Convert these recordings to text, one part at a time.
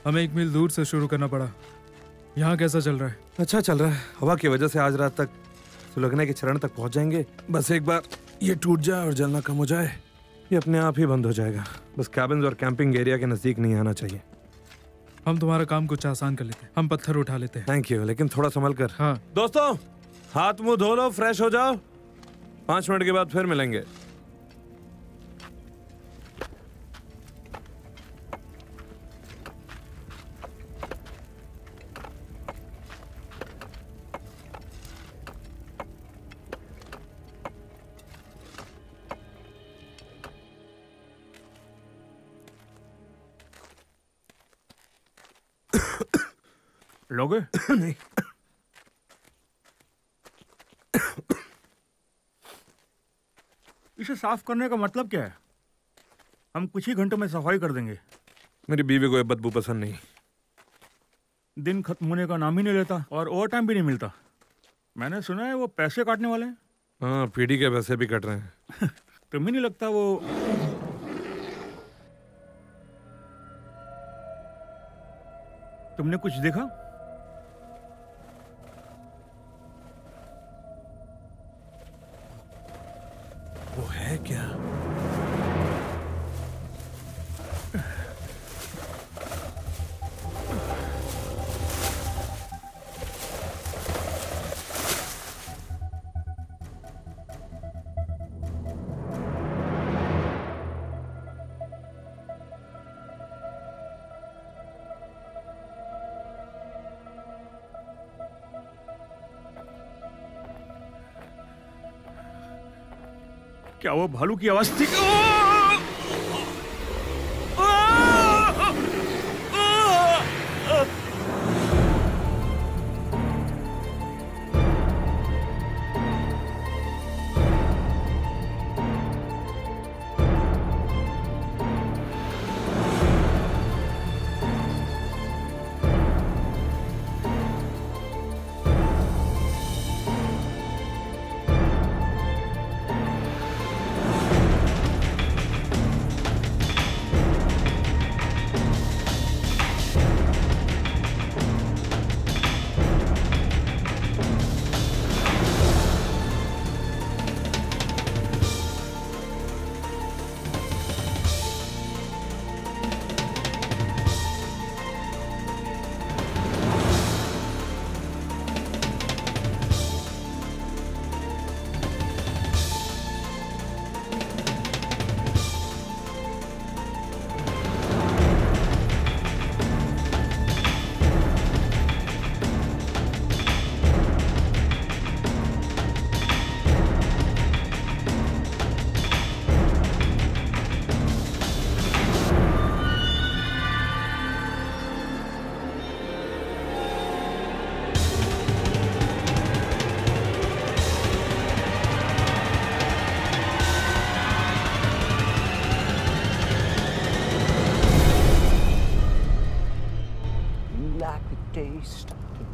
हमें 1 मील दूर से शुरू करना पड़ा। यहाँ कैसा चल रहा है? अच्छा चल रहा है। हवा की वजह से आज रात तक सुलगने के चरण तक पहुंच जाएंगे। बस एक बार ये टूट जाए और जलना कम हो जाए, ये अपने आप ही बंद हो जाएगा। बस कैबिन्स और कैंपिंग एरिया के नजदीक नहीं आना चाहिए। हम तुम्हारा काम कुछ आसान कर लेते हैं। हम पत्थर उठा लेते हैं। थैंक यू, लेकिन थोड़ा संभल कर। हाँ दोस्तों, हाथ मुंह धो लो, फ्रेश हो जाओ। 5 मिनट के बाद फिर मिलेंगे। लोगे? नहीं। इसे साफ करने का मतलब क्या है? हम कुछ ही घंटों में सफाई कर देंगे। मेरी बीवी को ये बदबू पसंद नहीं। दिन खत्म होने का नाम ही नहीं लेता और ओवर टाइम भी नहीं मिलता। मैंने सुना है वो पैसे काटने वाले हैं। हाँ, पीढ़ी के पैसे भी कट रहे हैं। तुम्हें नहीं लगता वो तुमने कुछ देखा? वो है क्या? क्या वो भालू की आवाज थी?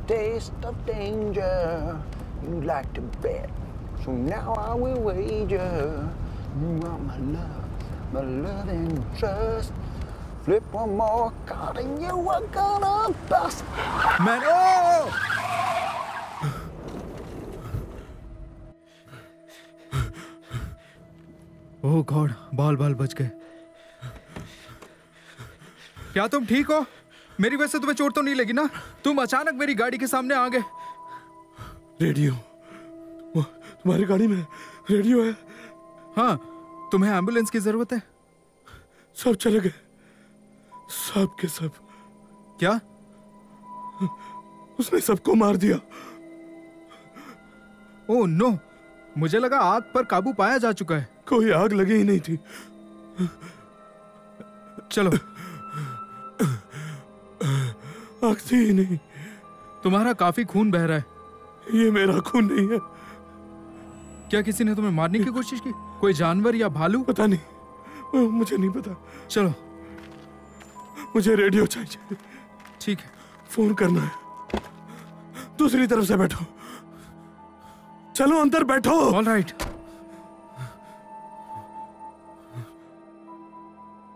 Taste of danger, you like to bet, so now I will wager. You are my love and trust. Flip one more card and you are gonna bust. Man, oh! Oh God, बाल बच गए। क्या तुम ठीक हो? मेरी वजह से तुम्हें चोट तो नहीं लगी ना? तुम अचानक मेरी गाड़ी के सामने आ गए। रेडियो, तुम्हारी गाड़ी में रेडियो है? हाँ, तुम्हें एम्बुलेंस की जरूरत है? सब चले गए, सब के सब। क्या? उसने सबको मार दिया। ओह नो, मुझे लगा आग पर काबू पाया जा चुका है। कोई आग लगी ही नहीं थी। चलो। आग थी ही नहीं। तुम्हारा काफी खून बह रहा है। ये मेरा खून नहीं है। क्या किसी ने तुम्हें मारने की कोशिश की? कोई जानवर या भालू? पता नहीं, मुझे नहीं पता। चलो, मुझे रेडियो चाहिए। ठीक है, फोन करना है। दूसरी तरफ से बैठो। चलो अंदर बैठो। All right.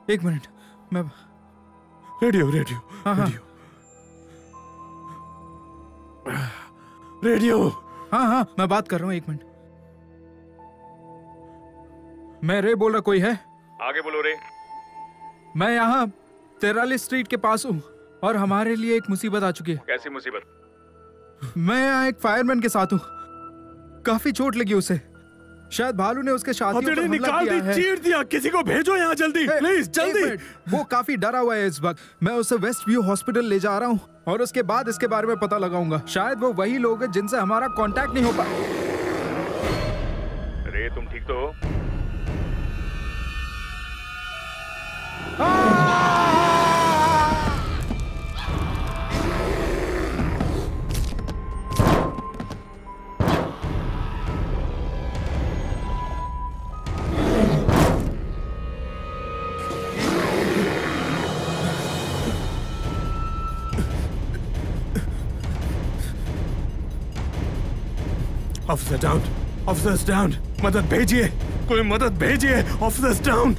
एक मिनट, मैं रेडियो रेडियो हाँ, हाँ। Radio radio. हाँ हाँ मैं बात कर रहा हूँ, एक मिनट। मैं रे बोल रहा, कोई है? आगे बोलो रे। मैं यहाँ 43 स्ट्रीट के पास हूँ और हमारे लिए एक मुसीबत आ चुकी है। कैसी मुसीबत? मैं यहाँ एक फायरमैन के साथ हूँ। काफी चोट लगी उसे। शायद भालू ने उसके साथियों पर हमला निकाल किया दी, है। चीर दिया। किसी को भेजो यहाँ जल्दी, प्लीज जल्दी। एक मिनट, वो काफी डरा हुआ है इस वक्त। मैं उसे वेस्ट व्यू हॉस्पिटल ले जा रहा हूँ और उसके बाद इसके बारे में पता लगाऊंगा। शायद वो वही लोग हैं जिनसे हमारा कांटेक्ट नहीं हो पा। रे तुम ठीक तो हो? Officer down, officers down. मदद भेजिए, कोई मदद भेजिए। Officers down.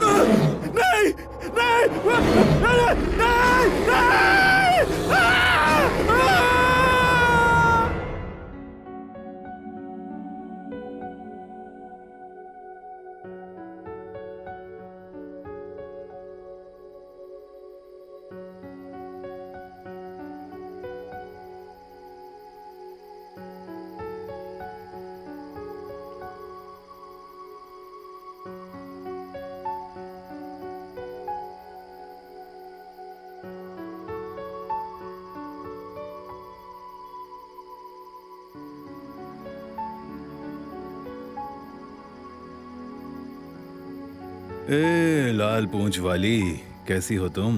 नहीं नहीं नहीं नहीं ए लाल पूंछ वाली, कैसी हो तुम?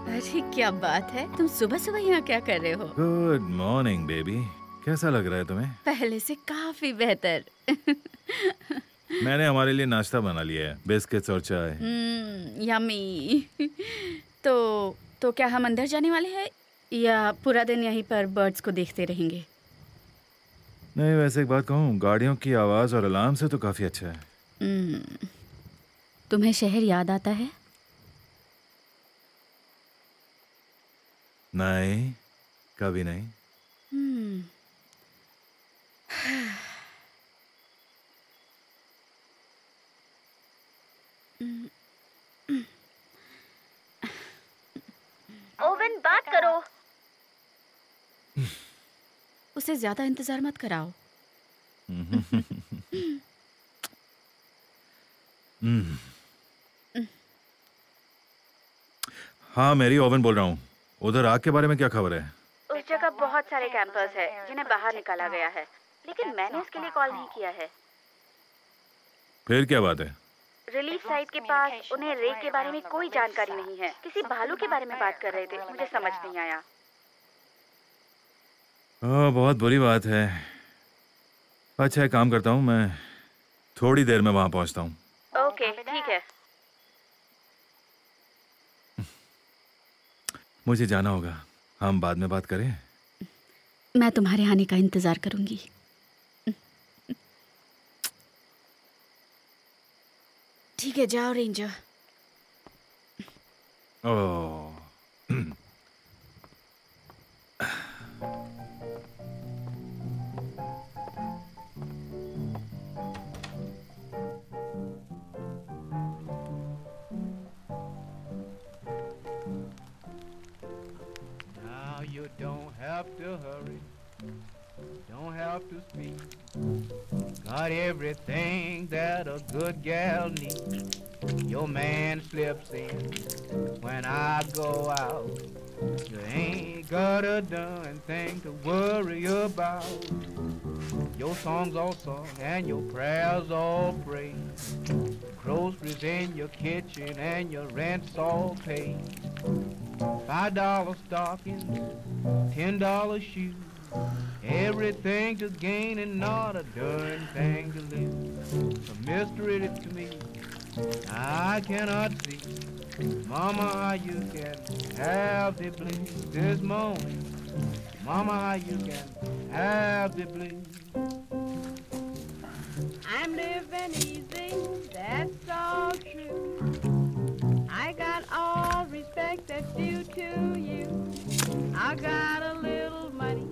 अरे क्या बात है, तुम सुबह सुबह यहाँ क्या कर रहे हो? गुड मॉर्निंग बेबी, कैसा लग रहा है तुम्हें? पहले से काफी बेहतर। मैंने हमारे लिए नाश्ता बना लिया है, बिस्किट्स और चाय। यम्मी। तो क्या हम अंदर जाने वाले हैं या पूरा दिन यहीं पर बर्ड्स को देखते रहेंगे? नहीं, वैसे एक बात कहूँ, गाड़ियों की आवाज और अलार्म से तो काफी अच्छा है। तुम्हें शहर याद आता है? नहीं, कभी नहीं। ओवन, बात करो। उसे ज्यादा इंतजार मत कराओ। हाँ, मेरी ओवन बोल रहा हूँ। उधर आग के बारे में क्या खबर है? उस जगह बहुत सारे कैंपर्स हैं जिन्हें बाहर निकाला गया है, लेकिन मैंने इसके लिए कॉल नहीं किया है। फिर क्या बात है? रिलीफ साइट के पास उन्हें रे के बारे में कोई जानकारी नहीं है। किसी भालू के बारे में बात कर रहे थे, मुझे समझ नहीं आया। बहुत बुरी बात है। अच्छा, एक काम करता हूँ, मैं थोड़ी देर में वहां पहुंचता हूँ। ओके, ठीक है। मुझे जाना होगा, हम बाद में बात करें। मैं तुम्हारे आने का इंतजार करूंगी। ठीक है, जाओ ranger. Oh, Now you don't have to hurry, don't have to speed. Got everything that a good gal needs. Your man slips in when I go out. You ain't got a darn thing to worry about. Your songs all sung and your prayers all prayed. Groceries in your kitchen and your rent's all paid. $5 stockings, $10 shoes. Everything to gain and not a darn thing to lose. A mystery to me I cannot see. Mama, how you can have the blues this morning. Mama, how you can have the blues. I'm living easy, that's all true. I got all respect that's due to you. I got a little money,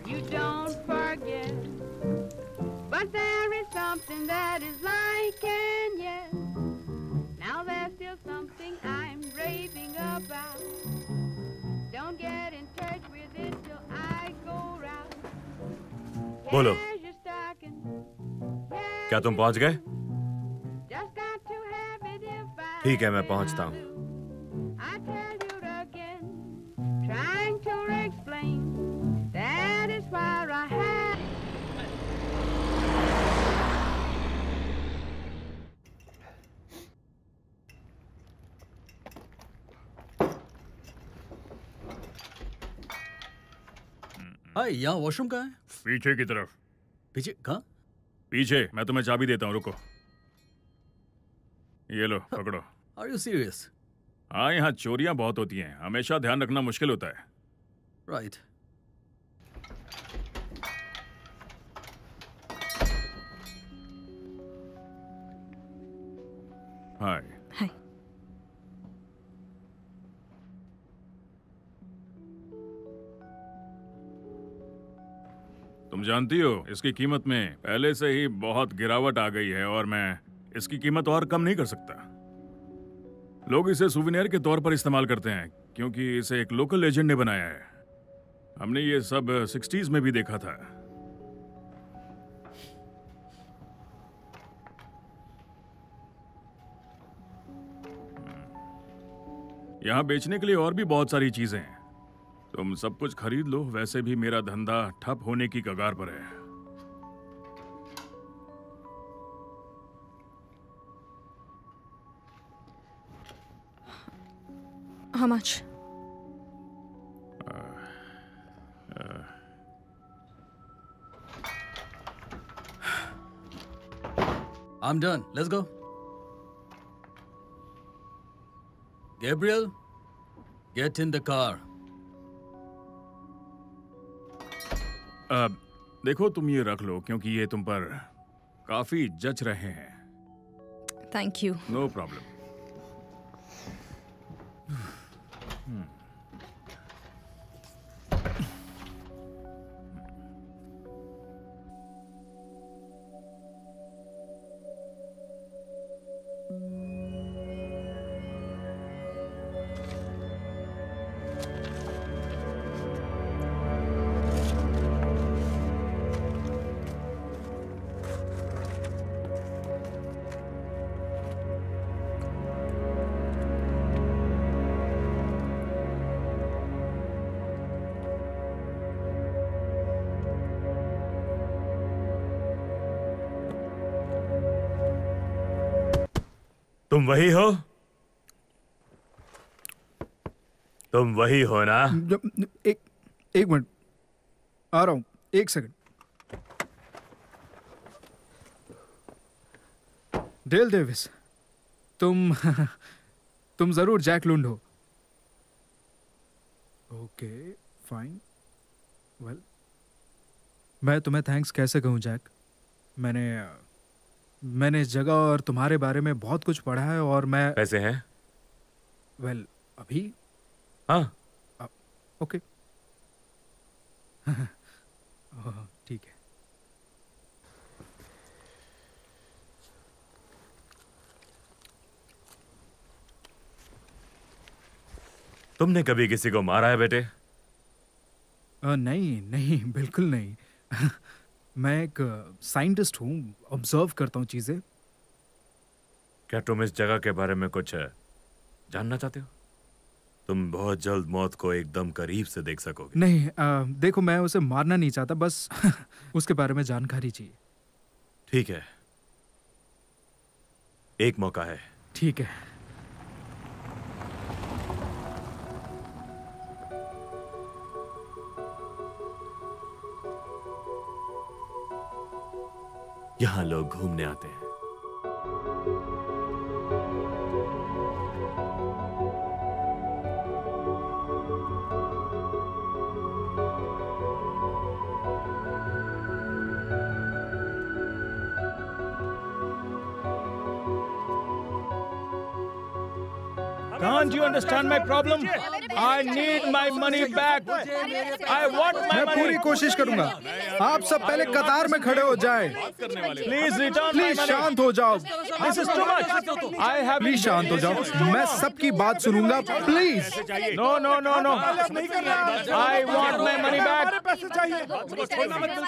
you don't forget. But there is something that is like and yes. Now there's still something I'm raving about. Don't get in touch with it till I go round. बोलो। Here's your stocking. क्या तुम पहुंच गए? Just got to have it if I ठीक है, मैं पहुंचता हूं। I tell you again, trying to explain, that is why I have. हाय, यहाँ वॉशरूम कहाँ है? पीछे की तरफ। पीछे कहाँ? पीछे, मैं तुम्हें चाबी देता हूँ, रुको। ये लो, पकड़ो। Are you serious? हाँ, यहाँ चोरियां बहुत होती हैं, हमेशा ध्यान रखना मुश्किल होता है। Right. हाय। हाय। तुम जानती हो, इसकी कीमत में पहले से ही बहुत गिरावट आ गई है और मैं इसकी कीमत और कम नहीं कर सकता। लोग इसे सुवेनियर के तौर पर इस्तेमाल करते हैं क्योंकि इसे एक लोकल एजेंट ने बनाया है। हमने ये सब 60s में भी देखा था। यहाँ बेचने के लिए और भी बहुत सारी चीजें हैं। तुम सब कुछ खरीद लो, वैसे भी मेरा धंधा ठप होने की कगार पर है। How much? I'm done. Let's go. Gabriel, get in the car. देखो, तुम ये रख लो क्योंकि ये तुम पर काफी जच रहे हैं। Thank you. No problem. तुम वही हो? तुम वही हो ना? एक मिनट, आ रहा हूं, एक सेकंड। डेल डेविस, तुम जरूर जैक लुंड हो। Okay, fine. वेल, मैं तुम्हें थैंक्स कैसे कहूं जैक? मैंने इस जगह और तुम्हारे बारे में बहुत कुछ पढ़ा है और मैं... कैसे हैं? वेल, अभी? हाँ। ओके। ठीक है। तुमने कभी किसी को मारा है बेटे? नहीं नहीं, बिल्कुल नहीं। मैं एक साइंटिस्ट हूँ, ऑब्जर्व करता हूँ चीजें। क्या तुम इस जगह के बारे में कुछ जानना चाहते हो? तुम बहुत जल्द मौत को एकदम करीब से देख सकोगे। नहीं, देखो, मैं उसे मारना नहीं चाहता, बस उसके बारे में जानकारी चाहिए। ठीक है, एक मौका है। ठीक है। यहाँ लोग घूमने आते हैं। Can't you understand my problem? I need my money back. I want my मैं money. पूरी कोशिश करूंगा। आप सब पहले कतार में खड़े हो जाएं। Please return my please money. शांत हो जाओ। This is too much. I have. Please शांत हो जाओ। मैं सबकी बात सुनूंगा। Please. No, no, no, no. I want my money back.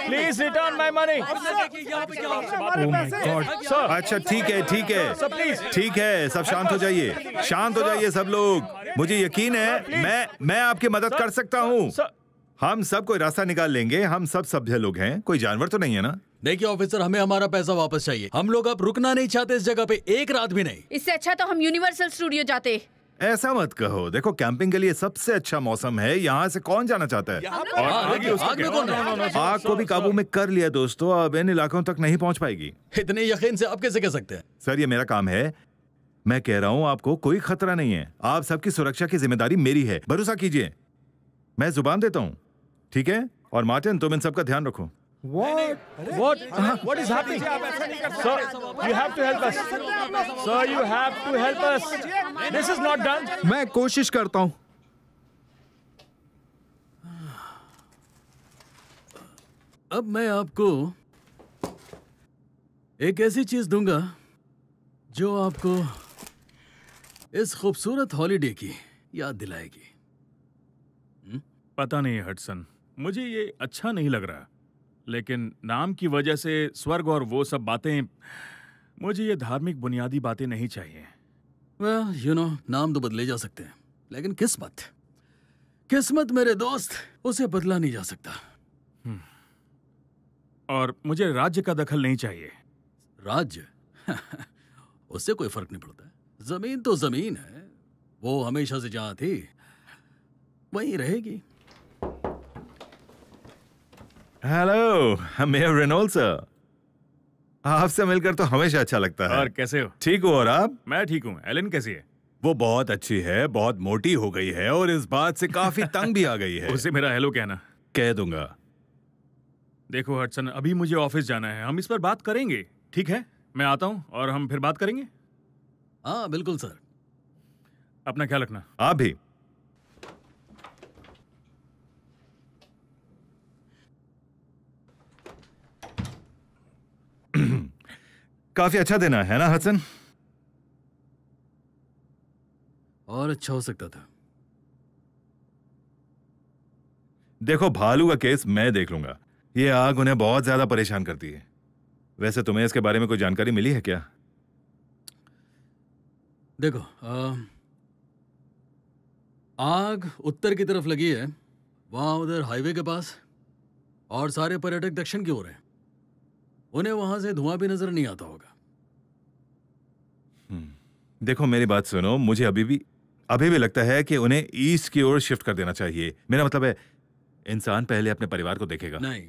Please return my money. Oh my God. Sir. अच्छा ठीक है ठीक है Sir, please. ठीक है, सब शांत हो जाइए, शांत हो जाइए सब लोग। मुझे यकीन है मैं आपकी मदद कर सकता हूँ। हम सब कोई रास्ता निकाल लेंगे। हम सब सभ्य लोग हैं, कोई जानवर तो नहीं है ना? देखिए ऑफिसर, हमें हमारा पैसा वापस चाहिए। हम लोग अब रुकना नहीं चाहते इस जगह पे एक रात भी नहीं। इससे अच्छा तो हम यूनिवर्सल स्टूडियो जाते। ऐसा मत कहो। देखो कैंपिंग के लिए सबसे अच्छा मौसम है। यहाँ से कौन जाना चाहता है? आग में कौन है? आग को भी काबू में कर लिया दोस्तों, अब इन इलाकों तक नहीं पहुँच पाएगी। इतने यकीन से आप कैसे कह सकते हैं? सर ये मेरा काम है। मैं कह रहा हूँ आपको कोई खतरा नहीं है। आप सबकी सुरक्षा की जिम्मेदारी मेरी है, भरोसा कीजिए। मैं जुबान देता हूँ, ठीक है? और मार्टिन तुम इन सबका ध्यान रखो। What is happening? Sir, you have to help us. Sir, you have to help us. This is not done. मैं कोशिश करता हूँ। अब मैं आपको एक ऐसी चीज दूंगा जो आपको इस खूबसूरत हॉलिडे की याद दिलाएगी। पता नहीं हडसन, मुझे ये अच्छा नहीं लग रहा, लेकिन नाम की वजह से स्वर्ग और वो सब बातें, मुझे ये धार्मिक बुनियादी बातें नहीं चाहिए। Well, you know, नाम तो बदले जा सकते हैं, लेकिन किस्मत मेरे दोस्त, उसे बदला नहीं जा सकता। और मुझे राज्य का दखल नहीं चाहिए। राज्य? उससे कोई फर्क नहीं पड़ता। जमीन तो जमीन है, वो हमेशा से जहां थी वहीं रहेगी। हेलो मेयर रेनॉल्ड सर, आपसे मिलकर तो हमेशा अच्छा लगता है। और कैसे हो? ठीक हो? और आप? मैं ठीक हूँ। एलन कैसी है? वो बहुत अच्छी है, बहुत मोटी हो गई है और इस बात से काफी तंग भी आ गई है। उसे मेरा हेलो कहना। कह दूंगा। देखो हडसन, अभी मुझे ऑफिस जाना है, हम इस पर बात करेंगे, ठीक है? मैं आता हूँ और हम फिर बात करेंगे। हाँ बिल्कुल सर। अपना ख्याल रखना। आप भी। काफी अच्छा देना है ना हसन? और अच्छा हो सकता था। देखो भालू का केस मैं देख लूंगा। ये आग उन्हें बहुत ज्यादा परेशान करती है। वैसे तुम्हें इसके बारे में कोई जानकारी मिली है क्या? देखो आग उत्तर की तरफ लगी है, वहां उधर हाईवे के पास, और सारे पर्यटक दक्षिण की ओर हैं। उन्हें वहां से धुआं भी नजर नहीं आता होगा। देखो मेरी बात सुनो, मुझे अभी भी लगता है कि उन्हें ईस्ट की ओर शिफ्ट कर देना चाहिए। मेरा मतलब है इंसान पहले अपने परिवार को देखेगा। नहीं,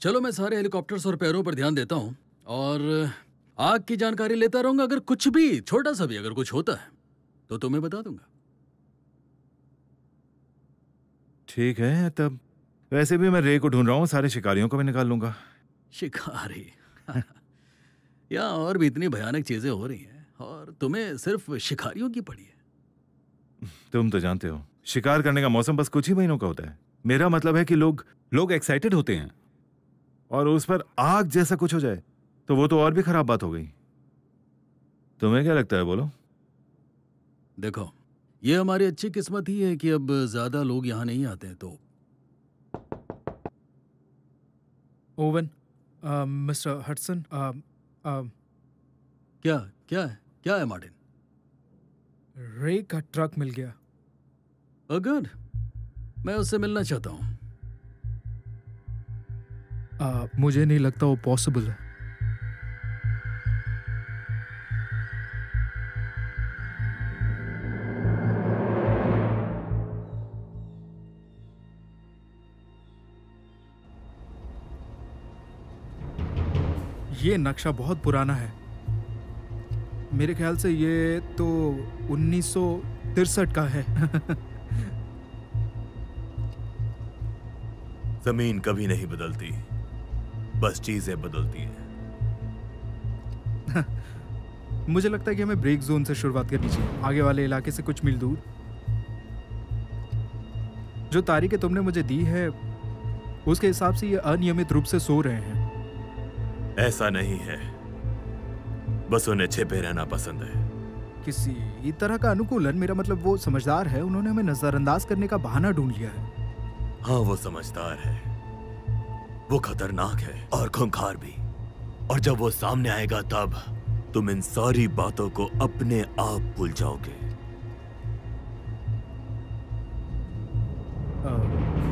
चलो मैं सारे हेलीकॉप्टर्स और पैरों पर ध्यान देता हूं और आग की जानकारी लेता रहूंगा। अगर कुछ भी, छोटा सा भी अगर कुछ होता है तो तुम्हें बता दूंगा। ठीक है, तब वैसे भी मैं रे को ढूंढ रहा हूँ, सारे शिकारियों को भी निकाल लूंगा। शिकारी? यहाँ और भी इतनी भयानक चीजें हो रही हैं और तुम्हें सिर्फ शिकारियों की पड़ी है। तुम तो जानते हो शिकार करने का मौसम बस कुछ ही महीनों का होता है। मेरा मतलब है कि लोग एक्साइटेड होते हैं और उस पर आग जैसा कुछ हो जाए तो वो तो और भी खराब बात हो गई। तुम्हें क्या लगता है, बोलो? देखो, ये हमारी अच्छी किस्मत ही है कि अब ज्यादा लोग यहाँ नहीं आते हैं। तो ओवन, मिस्टर हडसन, क्या है मार्टिन? रे का ट्रक मिल गया। गुड, मैं उससे मिलना चाहता हूँ। मुझे नहीं लगता वो पॉसिबल है। ये नक्शा बहुत पुराना है। मेरे ख्याल से ये तो 1963 का है। जमीन कभी नहीं बदलती, बस चीजें बदलती हैं। मुझे लगता है कि हमें ब्रेक जोन से शुरुआत करनी चाहिए, आगे वाले इलाके से कुछ मील दूर। जो तारीखें तुमने मुझे दी है उसके हिसाब से ये अनियमित रूप से सो रहे हैं। ऐसा नहीं है, बस उन्हें छिपे रहना पसंद है। किसी तरह का अनुकूलन, मेरा मतलब वो समझदार है, उन्होंने हमें नजरअंदाज करने का बहाना ढूंढ लिया है। हाँ, वो समझदार है, वो खतरनाक है और खूंखार भी। और जब वो सामने आएगा तब तुम इन सारी बातों को अपने आप भूल जाओगे।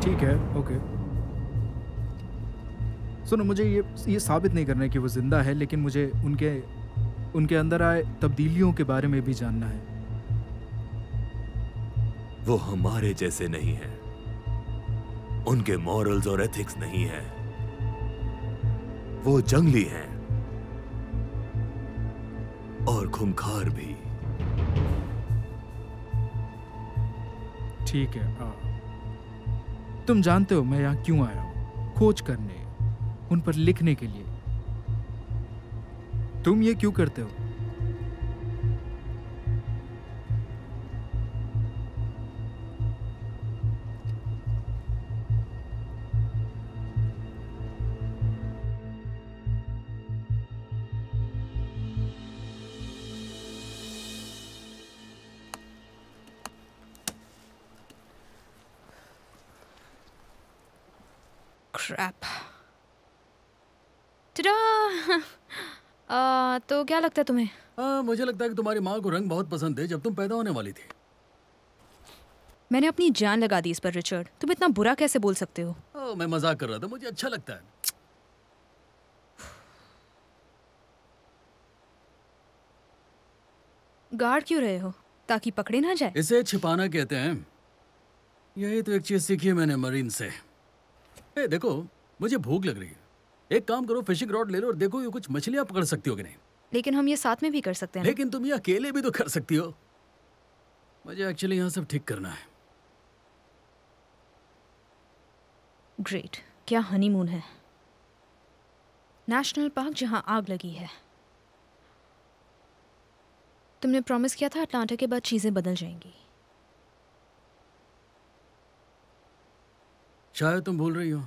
ठीक है, ओके। सुनो, मुझे ये साबित नहीं करना है कि वो जिंदा है, लेकिन मुझे उनके अंदर आए तब्दीलियों के बारे में भी जानना है। वो हमारे जैसे नहीं है, उनके मॉरल्स और एथिक्स नहीं है, वो जंगली हैं और खूंखार भी। ठीक है, तुम जानते हो मैं यहाँ क्यों आया हूँ? खोज करने, उन पर लिखने के लिए। तुम ये क्यों करते हो? Crap. तो क्या लगता है तुम्हें? मुझे लगता है कि तुम्हारी माँ को रंग बहुत पसंद है जब तुम पैदा होने वाली थी। मैंने अपनी जान लगा दी इस पर रिचर्ड, तुम इतना बुरा कैसे बोल सकते हो? मैं मजाक कर रहा था, मुझे अच्छा लगता है। गार्ड क्यों रहे हो? ताकि पकड़े ना जाए? इसे छिपाना कहते हैं। यही तो एक चीज सीखी है मैंने मरीन से। देखो, मुझे भूख लग रही है, एक काम करो, फिशिंग रॉड ले लो और देखो ये कुछ मछलियां पकड़ सकती हो कि नहीं। लेकिन हम ये साथ में भी कर सकते हैं। लेकिन तुम ये अकेले भी तो कर सकती हो। मुझे एक्चुअली यहाँ सब ठीक करना है। ग्रेट, क्या हनीमून है। नेशनल पार्क जहाँ आग लगी है। तुमने प्रॉमिस किया था अटलांटा के बाद चीजें बदल जाएंगी। शायद तुम भूल रही हो,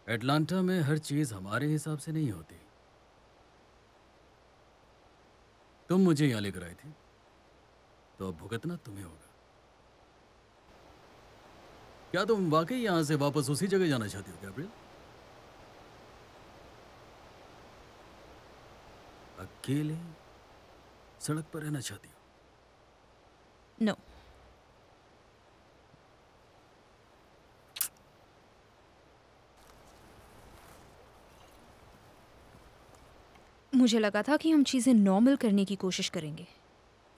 एटलांटा में हर चीज हमारे हिसाब से नहीं होती। तुम मुझे यहाँ लेकर आई थी, तो अब भुगतना तुम्हें होगा। क्या तुम वाकई यहाँ से वापस उसी जगह जाना चाहती हो गैब्रियल? अकेले सड़क पर रहना चाहती हो? नो। मुझे लगा था कि हम चीजें नॉर्मल करने की कोशिश करेंगे।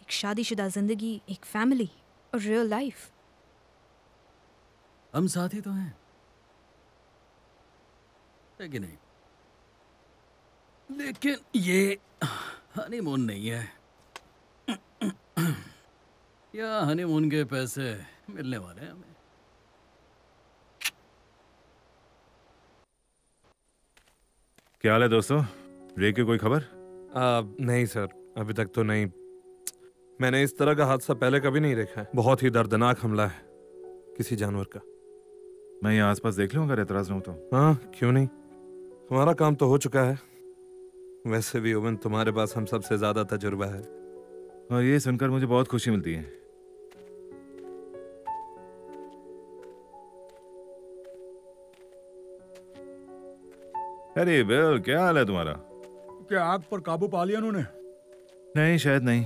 एक शादीशुदा जिंदगी, एक फैमिली और रियल लाइफ। हम साथी तो हैं, है कि नहीं? लेकिन ये हनीमून नहीं है। या हनीमून के पैसे मिलने वाले हैं हमें। क्या हाल है दोस्तों? रे की कोई खबर? नहीं सर, अभी तक तो नहीं। मैंने इस तरह का हादसा पहले कभी नहीं देखा है। बहुत ही दर्दनाक हमला है किसी जानवर का। मैं यहाँ आसपास देख लूँ अगर एतराज न हो तो। हाँ, क्यों नहीं, हमारा काम तो हो चुका है। वैसे भी ओवन, तुम्हारे पास हम सबसे ज्यादा तजुर्बा है। और ये सुनकर मुझे बहुत खुशी मिलती है। अरे बिल, क्या हाल है तुम्हारा? क्या आग पर काबू पा लिया उन्होंने? नहीं, शायद नहीं।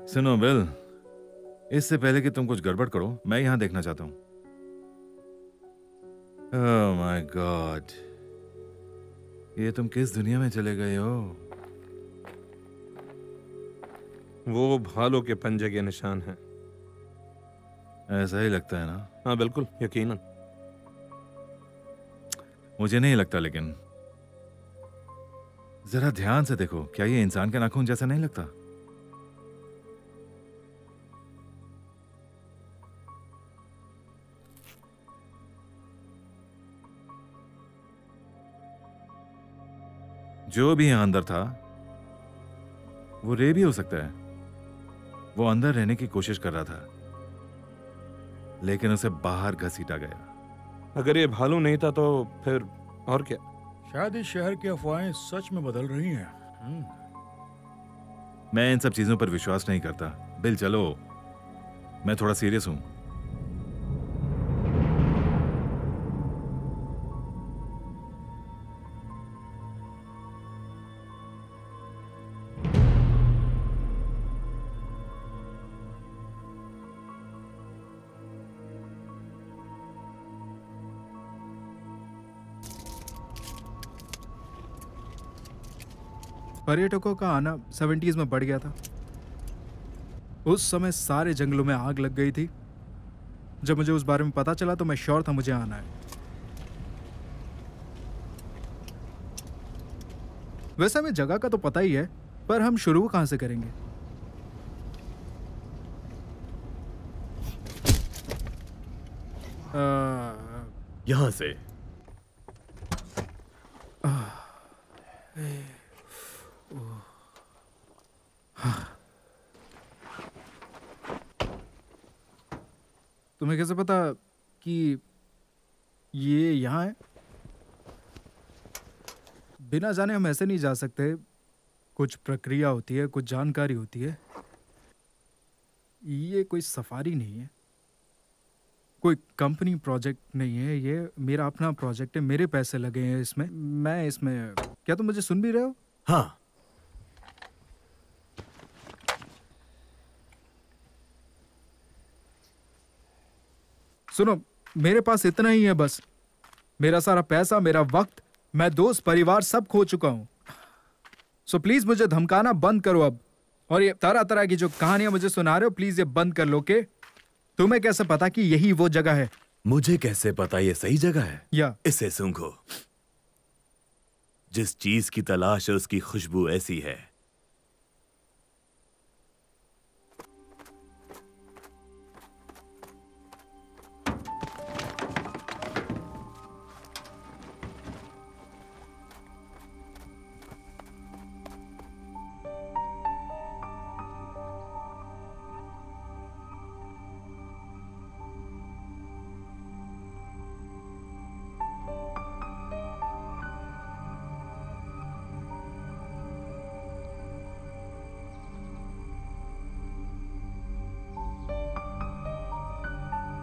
सुनो बिल, इससे पहले कि तुम कुछ गड़बड़ करो, मैं यहां देखना चाहता हूं। ओह माय गॉड, ये तुम किस दुनिया में चले गए हो? वो भालू के पंजे के निशान हैं। ऐसा ही लगता है ना? हाँ बिल्कुल, यकीनन। मुझे नहीं लगता, लेकिन जरा ध्यान से देखो, क्या ये इंसान के नाखून जैसा नहीं लगता? जो भी यहां अंदर था वो रे भी हो सकता है। वो अंदर रहने की कोशिश कर रहा था, लेकिन उसे बाहर घसीटा गया। अगर ये भालू नहीं था तो फिर और क्या? शायद इस शहर की अफवाहें सच में बदल रही हैं। मैं इन सब चीजों पर विश्वास नहीं करता। बिल चलो, मैं थोड़ा सीरियस हूं। पर्यटकों का आना 70s में बढ़ गया था। उस समय सारे जंगलों में आग लग गई थी। जब मुझे उस बारे में पता चला तो मैं श्योर था मुझे आना है। वैसे हमें जगह का तो पता ही है, पर हम शुरू कहां से करेंगे? यहां से। तुम्हें कैसे पता कि ये यहाँ है? बिना जाने हम ऐसे नहीं जा सकते। कुछ प्रक्रिया होती है, कुछ जानकारी होती है। ये कोई सफारी नहीं है, कोई कंपनी प्रोजेक्ट नहीं है। ये मेरा अपना प्रोजेक्ट है, मेरे पैसे लगे हैं इसमें। मैं इसमें, क्या तुम मुझे सुन भी रहे हो? हाँ। सुनो, मेरे पास इतना ही है बस। मेरा सारा पैसा, मेरा वक्त, मैं दोस्त, परिवार सब खो चुका हूं। सो प्लीज मुझे धमकाना बंद करो अब। और ये तरह तरह की जो कहानियां मुझे सुना रहे हो, प्लीज ये बंद कर लो। के तुम्हें कैसे पता कि यही वो जगह है? मुझे कैसे पता ये सही जगह है? या इसे सूंघो। जिस चीज की तलाश है उसकी खुशबू ऐसी है।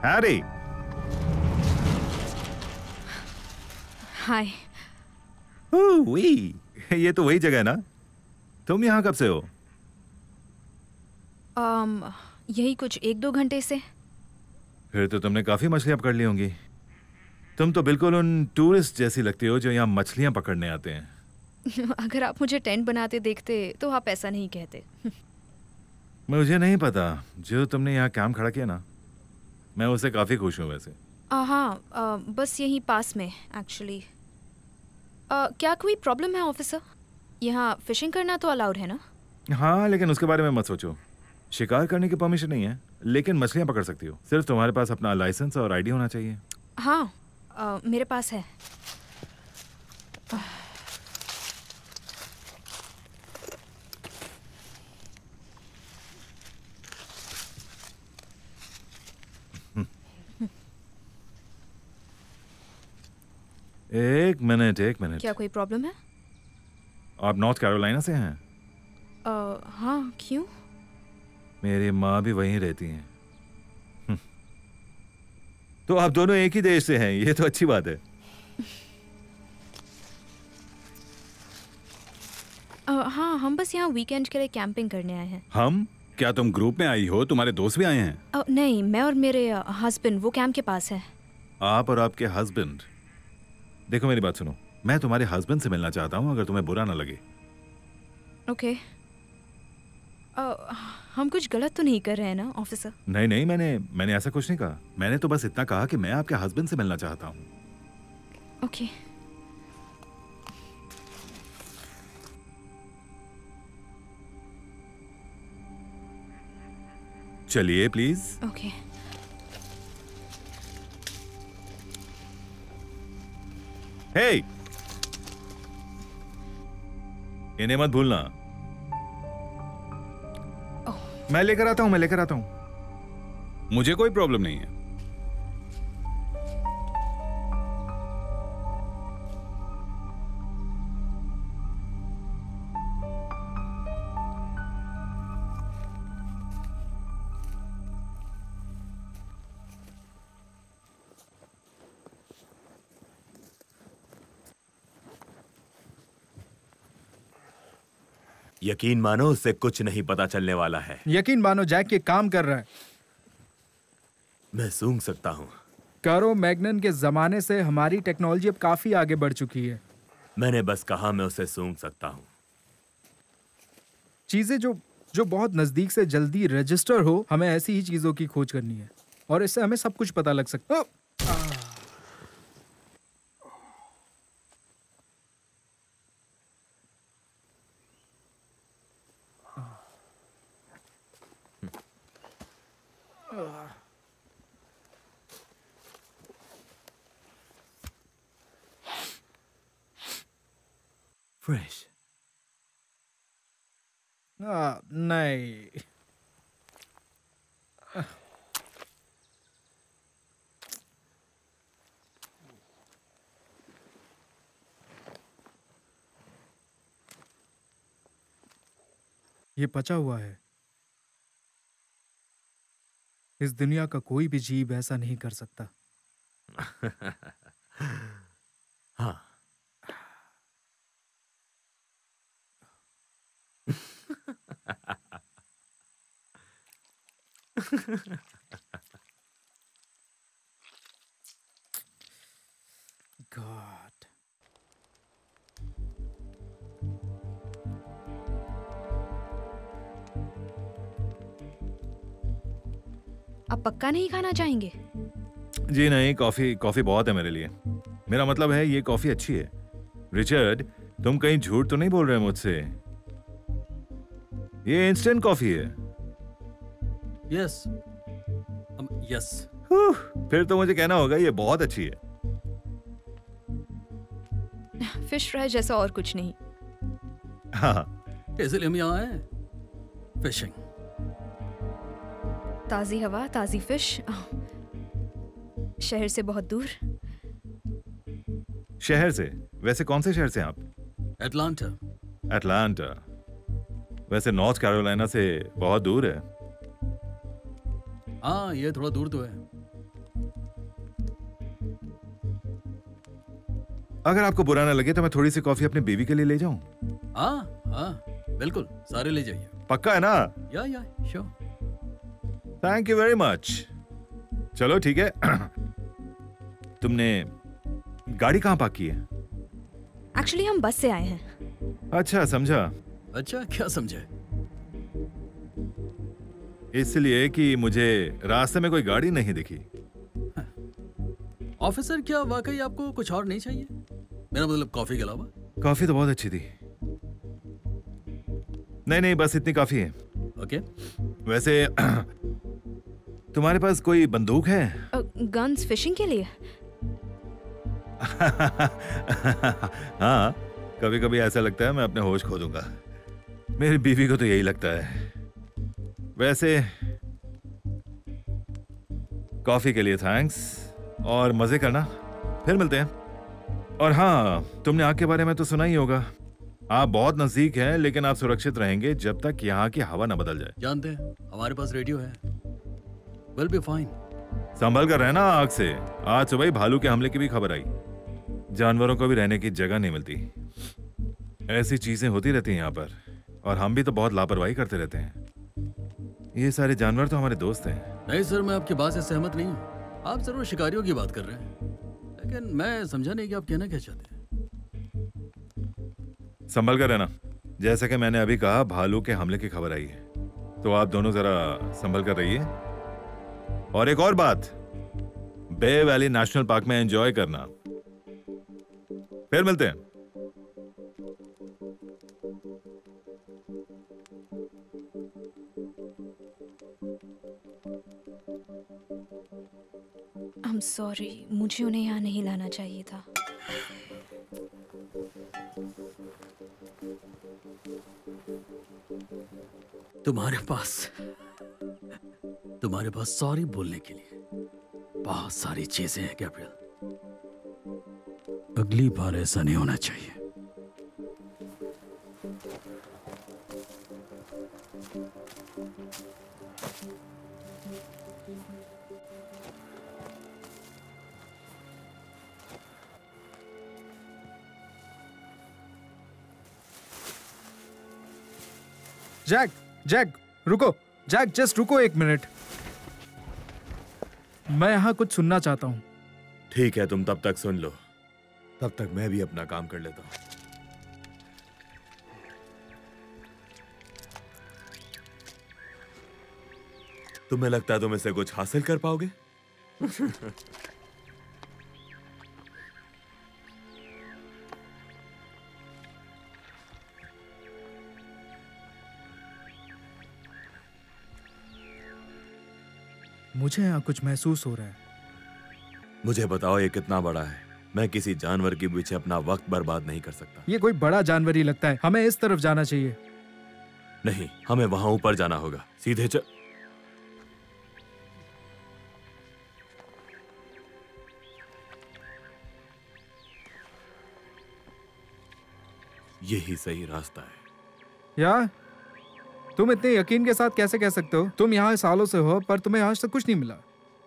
हैरी, हाय। ये तो वही जगह है ना? तुम यहाँ कब से हो? यही कुछ 1-2 घंटे से। फिर तो तुमने काफी मछलियां पकड़ ली होंगी। तुम तो बिल्कुल उन टूरिस्ट जैसी लगती हो जो यहाँ मछलियां पकड़ने आते हैं। अगर आप मुझे टेंट बनाते देखते तो आप ऐसा नहीं कहते। मुझे नहीं पता, जो तुमने यहाँ कैंप खड़ा किया ना, मैं उससे काफी खुश हूँ वैसे। हाँ, बस यहीं पास में एक्चुअली। क्या कोई प्रॉब्लम है ऑफिसर? यहाँ फिशिंग करना तो अलाउड है ना? हाँ, लेकिन उसके बारे में मत सोचो। शिकार करने की परमिशन नहीं है, लेकिन मछलियाँ पकड़ सकती हो। सिर्फ तुम्हारे पास अपना लाइसेंस और आईडी होना चाहिए। हाँ, मेरे पास है। एक मिनट। क्या कोई प्रॉब्लम है? आप नॉर्थ कैरोलिना से हैं? हाँ, क्यों? मेरी माँ भी वहीं रहती हैं। तो आप दोनों एक ही देश से हैं, ये तो अच्छी बात है। हाँ, हम बस यहाँ वीकेंड के लिए कैंपिंग करने आए हैं। हम? क्या तुम ग्रुप में आई हो? तुम्हारे दोस्त भी आए हैं? नहीं, मैं और मेरे हस्बैंड वो कैंप के पास है। आप और आपके हस्बैंड? देखो मेरी बात सुनो, मैं तुम्हारे हस्बैंड से मिलना चाहता हूँ, अगर तुम्हें बुरा ना लगे। ओके। हम कुछ गलत तो नहीं कर रहे हैं ना ऑफिसर? नहीं नहीं, मैंने ऐसा कुछ नहीं कहा। मैंने तो बस इतना कहा कि मैं आपके हस्बैंड से मिलना चाहता हूँ। ओके। चलिए प्लीज। ओके। हे, इन्हें मत भूलना। मैं लेकर आता हूँ। मुझे कोई प्रॉब्लम नहीं है। यकीन मानो उससे कुछ नहीं पता चलने वाला है। यकीन मानो जैक ये काम कर रहा है। मैं सूंघ सकता हूँ। कारो मैग्नन के जमाने से हमारी टेक्नोलॉजी अब काफी आगे बढ़ चुकी है। मैंने बस कहा मैं उसे सूंघ सकता हूँ। चीजें जो बहुत नजदीक से जल्दी रजिस्टर हो, हमें ऐसी ही चीजों की खोज करनी है और इससे हमें सब कुछ पता लग सकता है। फ्रेश। नहीं। ये पचा हुआ है। इस दुनिया का कोई भी जीव ऐसा नहीं कर सकता। हाँ। God. आप पक्का नहीं खाना चाहेंगे? जी नहीं, कॉफी बहुत है मेरे लिए। मेरा मतलब है ये कॉफी अच्छी है। रिचर्ड, तुम कहीं झूठ तो नहीं बोल रहे मुझसे? ये इंस्टेंट कॉफी है। Yes yes. फिर तो मुझे कहना होगा ये बहुत अच्छी है। फिश फ्राई जैसा और कुछ नहीं। हाँ। इसलिए हम यहाँ आए फिशिंग। ताजी हवा, ताजी फिश, शहर से बहुत दूर। शहर से? वैसे कौन से शहर से आप? एटलांटा। एटलांटा वैसे नॉर्थ कैरोलिना से बहुत दूर है। हाँ, ये थोड़ा दूर तो है। अगर आपको बुरा ना लगे तो मैं थोड़ी सी कॉफी अपनी बीवी के लिए ले जाऊं? हाँ हाँ बिल्कुल, सारे ले जाइए। पक्का है ना? या sure. Thank you very much. चलो ठीक है। तुमने गाड़ी कहाँ पार्क की है? एक्चुअली हम बस से आए हैं। अच्छा, समझा। अच्छा, क्या समझे? इसलिए कि मुझे रास्ते में कोई गाड़ी नहीं दिखी। ऑफिसर, क्या वाकई आपको कुछ और नहीं चाहिए? मेरा मतलब कॉफी के अलावा। कॉफी तो बहुत अच्छी थी। नहीं, बस इतनी काफी है। ओके। वैसे तुम्हारे पास कोई बंदूक है? गन्स फिशिंग के लिए? हाँ, कभी कभी ऐसा लगता है मैं अपने होश खो दूंगा। मेरी बीवी को तो यही लगता है। वैसे कॉफी के लिए थैंक्स और मजे करना, फिर मिलते हैं। और हाँ, तुमने आग के बारे में तो सुना ही होगा। आप बहुत नजदीक हैं, लेकिन आप सुरक्षित रहेंगे जब तक यहाँ की हवा न बदल जाए। जानते हैं, हमारे पास रेडियो है। Will be fine. संभल कर रहना आग से। आज सुबह ही भालू के हमले की भी खबर आई। जानवरों को भी रहने की जगह नहीं मिलती। ऐसी चीजें होती रहती हैं यहाँ पर, और हम भी तो बहुत लापरवाही करते रहते हैं। ये सारे जानवर तो हमारे दोस्त हैं। नहीं सर, मैं आपकी बात से सहमत नहीं हूँ। आप जरूर शिकारियों की बात कर रहे हैं, लेकिन मैं समझा नहीं कि आप कहना क्या चाहते हैं। संभल कर रहना। जैसा कि मैंने अभी कहा, भालू के हमले की खबर आई है। तो आप दोनों जरा संभल कर रहिए। और एक और बात, बे वैली नेशनल पार्क में एंजॉय करना। फिर मिलते हैं। I'm sorry, मुझे उन्हें यहाँ नहीं लाना चाहिए था। तुम्हारे पास सॉरी बोलने के लिए बहुत सारी चीजें हैं गैब्रियल। अगली बार ऐसा नहीं होना चाहिए। जैक, जैक रुको, जैक जस्ट रुको 1 मिनट। मैं यहाँ कुछ सुनना चाहता हूँ। ठीक है, तुम तब तक सुन लो, तब तक मैं भी अपना काम कर लेता हूँ। तुम्हें लगता है तुम इससे कुछ हासिल कर पाओगे? मुझे यहाँ कुछ महसूस हो रहा है। मुझे बताओ ये कितना बड़ा है? मैं किसी जानवर के पीछे अपना वक्त बर्बाद नहीं कर सकता। ये कोई बड़ा जानवर ही लगता है। हमें इस तरफ जाना चाहिए। नहीं, हमें वहां ऊपर जाना होगा। सीधे चल। यही सही रास्ता है। यार, तुम इतने यकीन के साथ कैसे कह सकते हो? तुम यहाँ सालों से हो पर तुम्हें आज तक कुछ नहीं मिला।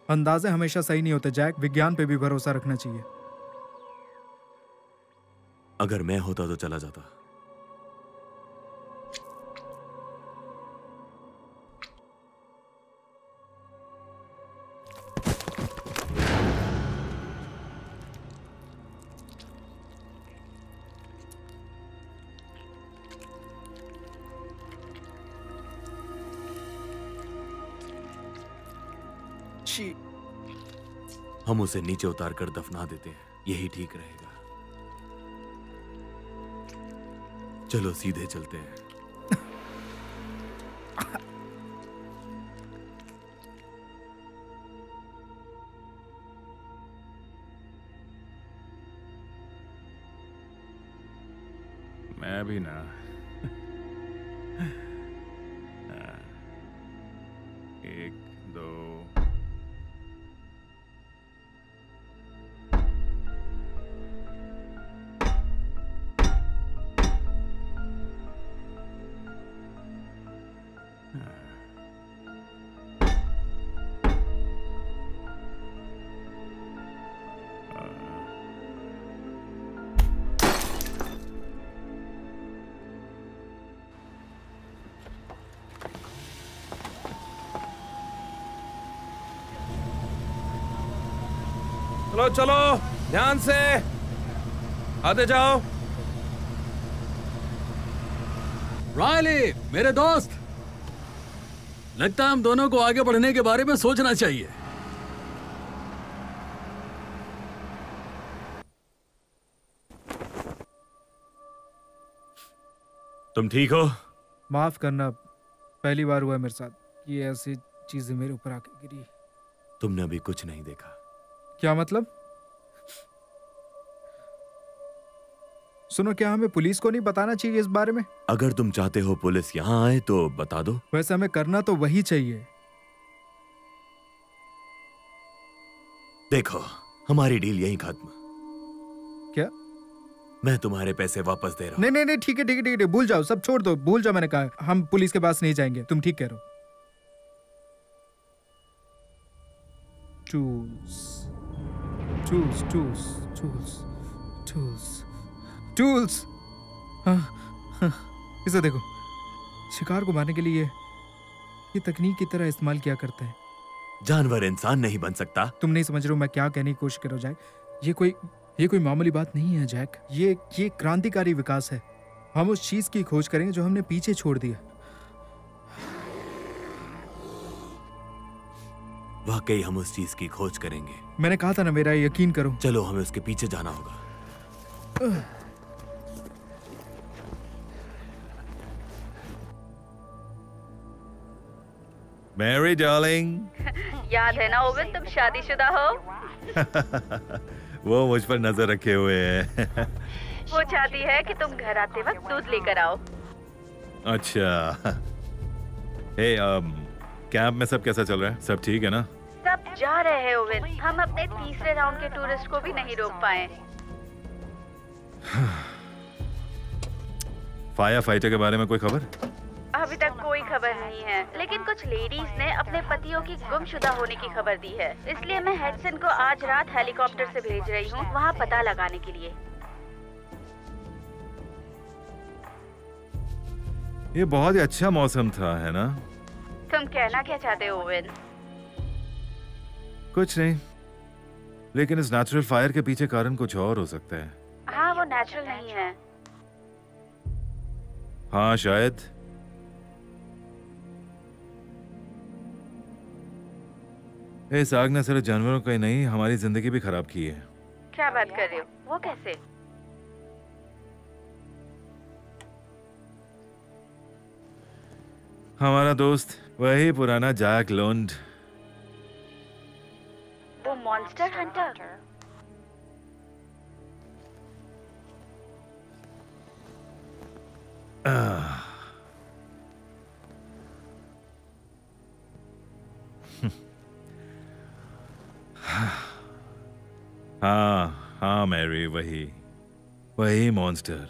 अंदाजे हमेशा सही नहीं होते जैक। विज्ञान पे भी भरोसा रखना चाहिए। अगर मैं होता तो चला जाता। हम उसे नीचे उतार कर दफना देते हैं, यही ठीक रहेगा। चलो सीधे चलते हैं। मैं भी ना। एक दो चलो चलो, ध्यान से आते जाओ। रायली, मेरे दोस्त, लगता है हम दोनों को आगे बढ़ने के बारे में सोचना चाहिए। तुम ठीक हो? माफ करना, पहली बार हुआ है मेरे साथ। ये ऐसी चीजें मेरे ऊपर आके गिरी। तुमने अभी कुछ नहीं देखा। क्या मतलब? सुनो, क्या हमें पुलिस को नहीं बताना चाहिए इस बारे में? अगर तुम चाहते हो पुलिस यहाँ आए तो बता दो। वैसे हमें करना तो वही चाहिए। देखो, हमारी डील यहीं खत्म। क्या? मैं तुम्हारे पैसे वापस दे रहा हूँ। नहीं नहीं नहीं, ठीक है ठीक है ठीक है, भूल जाओ, सब छोड़ दो, भूल जाओ। मैंने कहा हम पुलिस के पास नहीं जाएंगे। तुम ठीक कह रहे हो। Tools tools tools tools tools tools. हाँ, इसे देखो, शिकार को मारने के लिए ये तकनीक की तरह इस्तेमाल किया करते हैं। जानवर इंसान नहीं बन सकता। तुम नहीं समझ रहे हो मैं क्या कहने की कोशिश कर रहा हूं जैक। ये कोई मामूली बात नहीं है जैक। ये क्रांतिकारी विकास है। हम उस चीज की खोज करेंगे जो हमने पीछे छोड़ दिया। वाकई हम उस चीज की खोज करेंगे। मैंने कहा था ना, मेरा यकीन करो। चलो हमें उसके पीछे जाना होगा। Mary darling. याद है ना ओवन, तुम शादीशुदा हो। वो मुझ पर नजर रखे हुए है। वो चाहती है कि तुम घर आते वक्त दूध लेकर आओ। अच्छा। हे कैंप में सब कैसा चल रहा है? सब ठीक है ना? सब जा रहे हैं ओवन। हम अपने तीसरे राउंड के टूरिस्ट को भी नहीं रोक पाए। फायर फाइटर के बारे में कोई खबर? अभी तक कोई खबर नहीं है, लेकिन कुछ लेडीज ने अपने पतियों की गुमशुदा होने की खबर दी है। इसलिए मैं हेडसन को आज रात हेलीकॉप्टर से भेज रही हूँ वहाँ पता लगाने के लिए। ये बहुत ही अच्छा मौसम था, है ना? तुम कहना क्या चाहते हो ओवन? कुछ नहीं, लेकिन इस नेचुरल फायर के पीछे कारण कुछ और हो सकता है। हाँ, वो नेचुरल नहीं है। हाँ शायद। इस आग ने सिर्फ जानवरों का ही नहीं, हमारी जिंदगी भी खराब की है। क्या बात कर रहे हो? वो कैसे? हमारा दोस्त वही पुराना जैक लोन्ड। वो मॉन्स्टर हंटर। हाँ हाँ मैरी, वही मॉन्स्टर।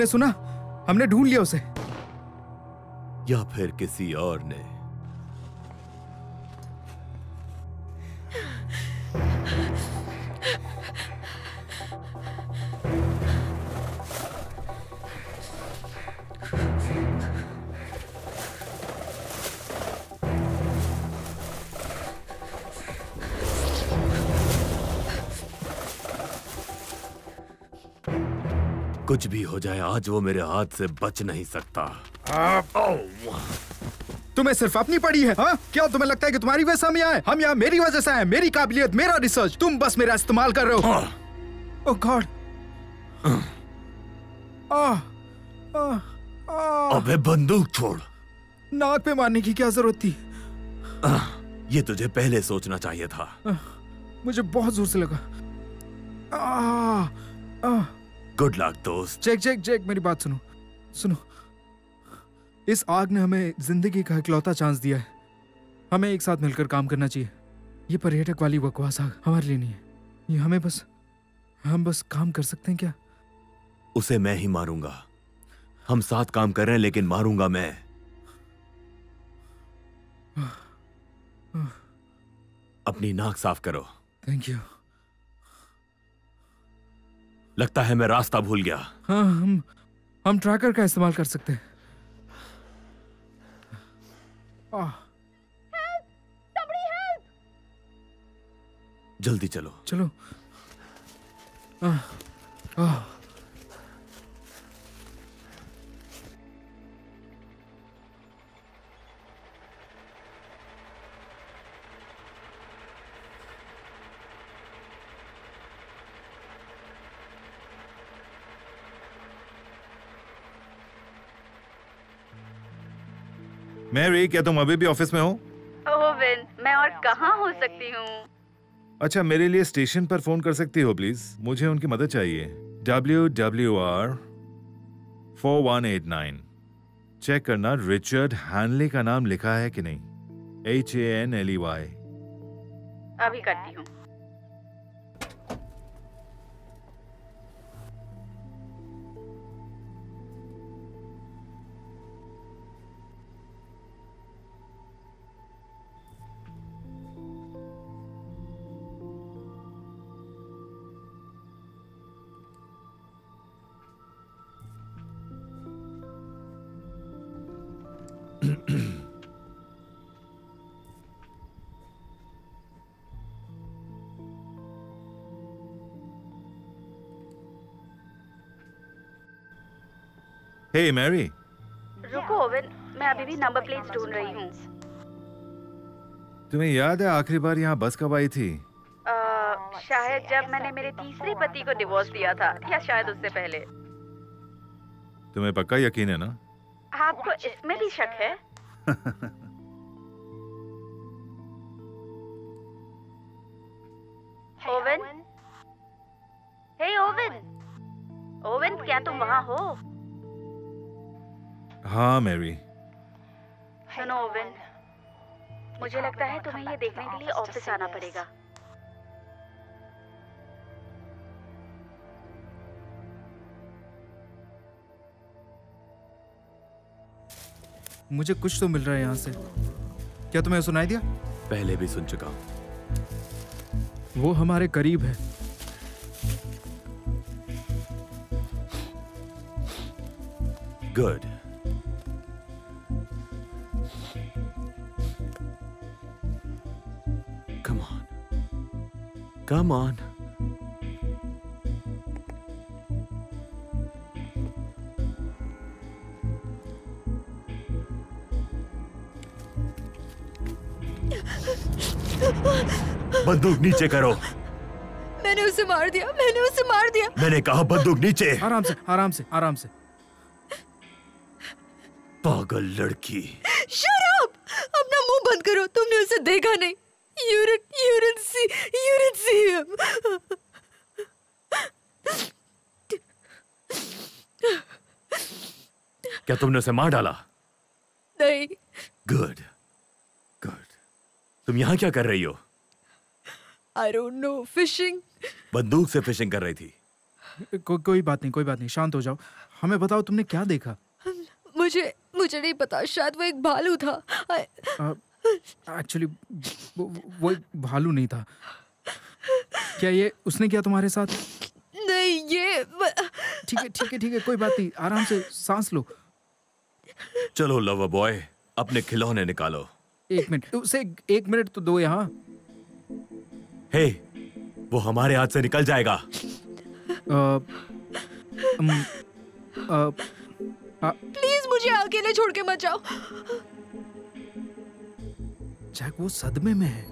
तुमने सुना? हमने ढूंढ लिया उसे। या फिर किसी और ने? कुछ भी हो जाए, आज वो मेरे हाथ से बच नहीं सकता। तुम्हें सिर्फ अपनी पड़ी है, हाँ? क्या तुम्हें लगता है कि तुम्हारी वजह से हम यहाँ हैं? हम यहाँ मेरी वजह से आए, मेरी काबिलियत, मेरा रिसर्च। तुम बस मेरा इस्तेमाल कर रहे हो। ओह गॉड। अबे बंदूक छोड़। नाक पे मारने की क्या जरूरत थी? ये तुझे पहले सोचना चाहिए था। मुझे बहुत जोर से लगा। गुड लक दोस्त। जैक मेरी बात सुनो। इस आग ने हमें जिंदगी का इकलौता चांस दिया है। हमें एक साथ मिलकर काम करना चाहिए। ये पर्यटक वाली बकवास आग हमारे लिए नहीं है। ये हम बस काम कर सकते हैं क्या? उसे मैं ही मारूंगा। हम साथ काम कर रहे हैं, लेकिन मारूंगा मैं। अपनी नाक साफ करो। Thank you. लगता है मैं रास्ता भूल गया। हाँ, हम ट्रैकर का इस्तेमाल कर सकते हैं। जल्दी चलो। मैरी, क्या तुम अभी भी ऑफिस में हो? ओवेन, मैं और कहाँ हो सकती हूँ? अच्छा, मेरे लिए स्टेशन पर फोन कर सकती हो प्लीज? मुझे उनकी मदद चाहिए। WWR 4189। चेक करना रिचर्ड हैनले का नाम लिखा है कि नहीं। HANLEY। अभी करती हूँ। हे मैरी। रुको ओवेन, मैं अभी भी नंबर प्लेट्स ढूंढ रही हूँ। तुम्हें याद है आखिरी बार यहाँ बस कब आई थी? शायद जब मैंने मेरे तीसरे पति को डिवोर्स दिया था, या शायद उससे पहले। तुम्हें पक्का यकीन है ना? आपको इसमें भी शक है? ओवेन? हे ओवेन? ओवेन, क्या तुम वहाँ हो? हाँ मैरी। सुनो ओवेन, मुझे लगता है तुम्हें ये देखने के लिए ऑफिस आना पड़ेगा। मुझे कुछ तो मिल रहा है यहाँ से। क्या तुम्हें सुनाई दिया? पहले भी सुन चुका हूँ। वो हमारे करीब है। गुड। Come on. बंदूक नीचे करो। मैंने उसे मार दिया। मैंने कहा बंदूक नीचे। आराम से। पागल लड़की। Shut up! अपना मुंह बंद करो। तुमने उसे देखा नहीं। You didn't see him. क्या तुमने उसे मार डाला? नहीं। गुड। तुम यहाँ क्या कर रही हो? I don't know. Fishing. बंदूक से फिशिंग कर रही थी। कोई बात नहीं, शांत हो जाओ। हमें बताओ तुमने क्या देखा? मुझे नहीं पता, शायद वो एक भालू था। एक्चुअली वो एक भालू नहीं था। क्या ये उसने किया तुम्हारे साथ? नहीं, ये ठीक है, कोई बात नहीं, आराम से सांस लो। चलो लवर बॉय, अपने खिलौने निकालो। 1 मिनट, उसे 1 मिनट तो दो यहाँ। हे, वो हमारे हाथ से निकल जाएगा। प्लीज मुझे अकेले छोड़ के मत जाओ। जैक वो सदमे में है।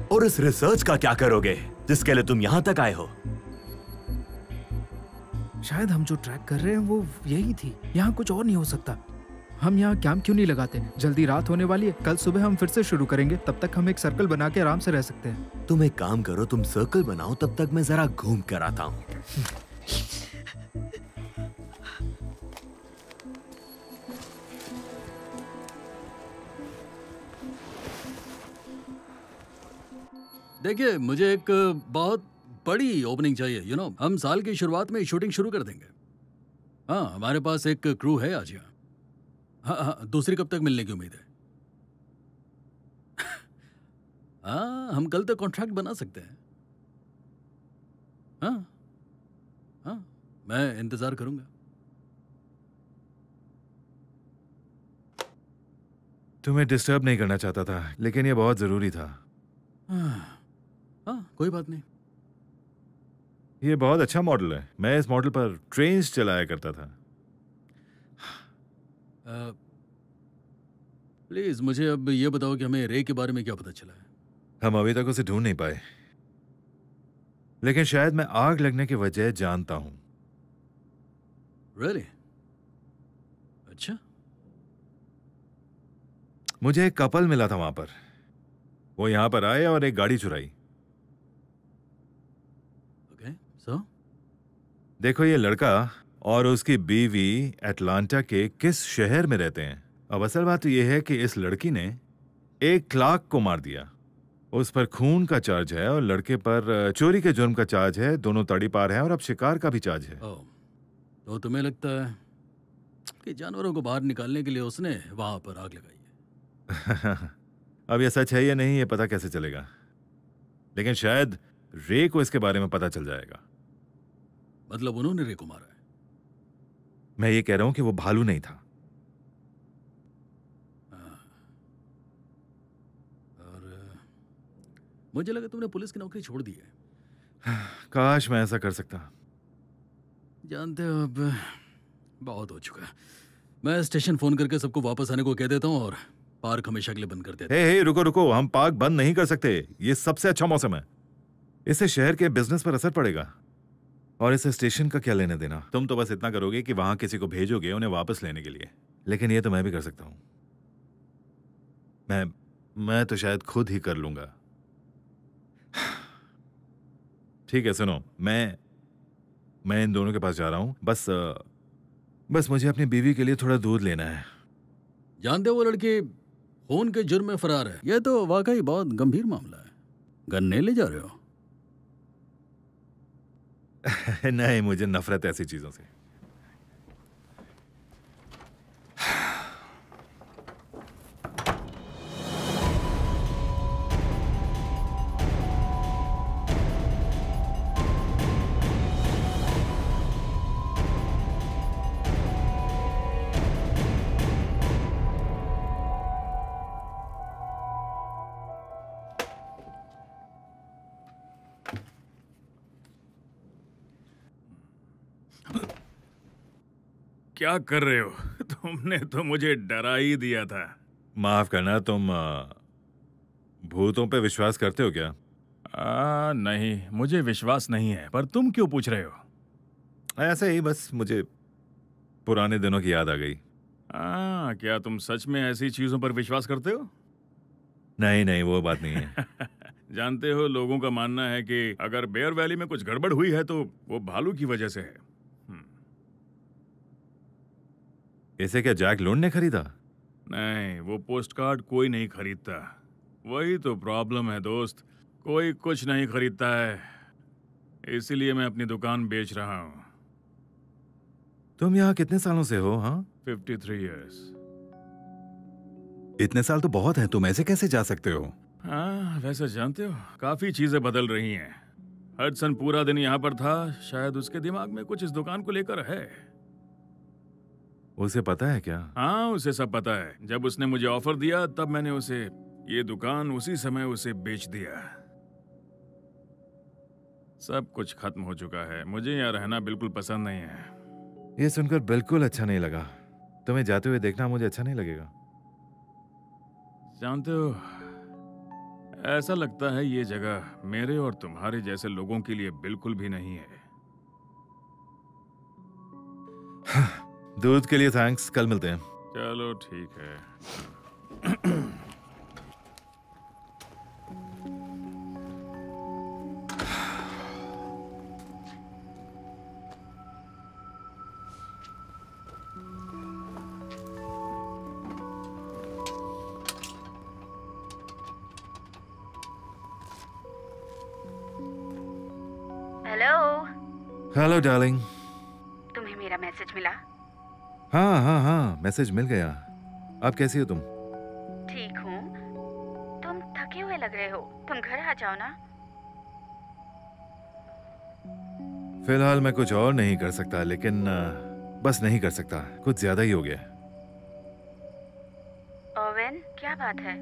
और इस रिसर्च का क्या करोगे जिसके लिए तुम यहां तक आए हो? शायद हम जो ट्रैक कर रहे हैं वो यही थी। यहाँ कुछ और नहीं हो सकता। हम यहाँ कैंप क्यों नहीं लगाते? जल्दी रात होने वाली है, कल सुबह हम फिर से शुरू करेंगे। तब तक हम एक सर्कल बना के आराम से रह सकते हैं। तुम एक काम करो, तुम सर्कल बनाओ, तब तक मैं जरा घूम कर आता हूँ। देखिए, मुझे एक बहुत बड़ी ओपनिंग चाहिए। हम साल की शुरुआत में शूटिंग शुरू कर देंगे। हाँ, हमारे पास एक क्रू है आज यहाँ। हाँ, दूसरी कब तक मिलने की उम्मीद है? हाँ, हम कल तक कॉन्ट्रैक्ट बना सकते हैं। हाँ, मैं इंतजार करूंगा। तुम्हें डिस्टर्ब नहीं करना चाहता था, लेकिन ये बहुत जरूरी था। हाँ, कोई बात नहीं। ये बहुत अच्छा मॉडल है। मैं इस मॉडल पर ट्रेन्स चलाया करता था। प्लीज मुझे अब ये बताओ कि हमें रे के बारे में क्या पता चला है? हम अभी तक उसे ढूंढ नहीं पाए, लेकिन शायद मैं आग लगने की वजह जानता हूं। Really? अच्छा। मुझे एक कपल मिला था वहां पर। वो यहां पर आए और एक गाड़ी चुराई। So? देखो, ये लड़का और उसकी बीवी एटलांटा के किस शहर में रहते हैं। अब असल बात तो ये है कि इस लड़की ने एक क्लार्क को मार दिया। उस पर खून का चार्ज है और लड़के पर चोरी के जुर्म का चार्ज है। दोनों तड़ी पार हैं और अब शिकार का भी चार्ज है। तो तुम्हें लगता है कि जानवरों को बाहर निकालने के लिए उसने वहां पर आग लगाई है? अब ये सच है या नहीं ये पता कैसे चलेगा, लेकिन शायद रे को इसके बारे में पता चल जाएगा। मतलब उन्होंने रे को मारा है? मैं ये कह रहा हूं कि वो भालू नहीं था। और मुझे लगा तुमने पुलिस की नौकरी छोड़ दी है। काश मैं ऐसा कर सकता। जानते हो, अब बहुत हो चुका। मैं स्टेशन फोन करके सबको वापस आने को कह देता हूँ और पार्क हमेशा के लिए बंद कर देता हूँ। हे, रुको, हम पार्क बंद नहीं कर सकते। ये सबसे अच्छा मौसम है। इससे शहर के बिजनेस पर असर पड़ेगा। और इस स्टेशन का क्या लेने देना? तुम तो बस इतना करोगे कि वहां किसी को भेजोगे उन्हें वापस लेने के लिए, लेकिन ये तो मैं भी कर सकता हूं। मैं तो शायद खुद ही कर लूंगा। ठीक है, सुनो, मैं इन दोनों के पास जा रहा हूं। बस मुझे अपनी बीवी के लिए थोड़ा दूध लेना है। जानते हो, वो लड़की खून के जुर्म में फरार है। यह तो वाकई बहुत गंभीर मामला है। गन्ने ले जा रहे हो? नहीं, मुझे नफरत ऐसी चीजों से। क्या कर रहे हो? तुमने तो मुझे डरा ही दिया था। माफ करना, तुम भूतों पे विश्वास करते हो क्या? नहीं, मुझे विश्वास नहीं है। पर तुम क्यों पूछ रहे हो? ऐसे ही, बस मुझे पुराने दिनों की याद आ गई। क्या तुम सच में ऐसी चीजों पर विश्वास करते हो? नहीं, वो बात नहीं है। जानते हो, लोगों का मानना है कि अगर बेयर वैली में कुछ गड़बड़ हुई है तो वो भालू की वजह से है। इसे क्या जैक लोन ने खरीदा? नहीं, वो पोस्ट कार्ड कोई नहीं खरीदता। वही तो प्रॉब्लम है दोस्त, कोई कुछ नहीं खरीदता है। इसीलिए मैं अपनी दुकान बेच रहा हूँ। तुम यहाँ कितने सालों से हो? हाँ, 53 years। इतने साल तो बहुत हैं, तुम ऐसे कैसे जा सकते हो? हाँ, वैसे जानते हो, काफी चीजें बदल रही हैं। हडसन पूरा दिन यहाँ पर था, शायद उसके दिमाग में कुछ इस दुकान को लेकर है। उसे पता है क्या? हाँ, उसे सब पता है। जब उसने मुझे ऑफर दिया तब मैंने उसे ये दुकान उसी समय उसे बेच दिया। सब कुछ खत्म हो चुका है। मुझे यहाँ रहना बिल्कुल पसंद नहीं है। ये सुनकर बिल्कुल अच्छा नहीं लगा। तुम्हें जाते हुए देखना मुझे अच्छा नहीं लगेगा। जानते हो, ऐसा लगता है ये जगह मेरे और तुम्हारे जैसे लोगों के लिए बिल्कुल भी नहीं है। दूध के लिए थैंक्स, कल मिलते हैं। चलो ठीक है। Hello darling. तुम्हें मेरा मैसेज मिला? हाँ हाँ हाँ, मैसेज मिल गया। आप कैसी हो तुम? ठीक हूँ। तुम थके हुए लग रहे हो, तुम घर आ जाओ ना। फिलहाल मैं कुछ और नहीं कर सकता, लेकिन बस नहीं कर सकता, कुछ ज्यादा ही हो गया। ओवेन, क्या बात है?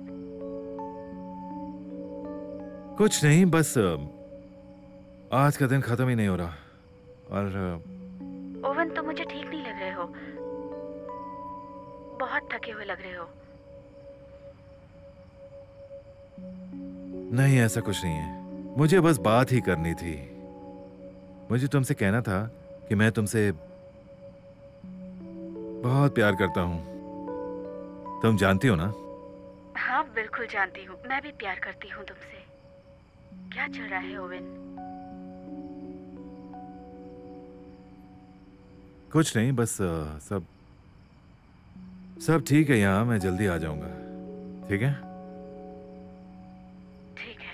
कुछ नहीं, बस आज का दिन खत्म ही नहीं हो रहा। और ओवेन, तुम मुझे ठीक नहीं लग रहे हो, बहुत थके हुए लग रहे हो। नहीं, ऐसा कुछ नहीं है, मुझे बस बात ही करनी थी। मुझे तुमसे कहना था कि मैं तुमसे बहुत प्यार करता हूं। तुम जानती हो ना? हाँ, बिल्कुल जानती हूँ। मैं भी प्यार करती हूँ तुमसे। क्या चल रहा है ओवेन? कुछ नहीं, बस सब ठीक है यहाँ। मैं जल्दी आ जाऊंगा, ठीक है? ठीक है।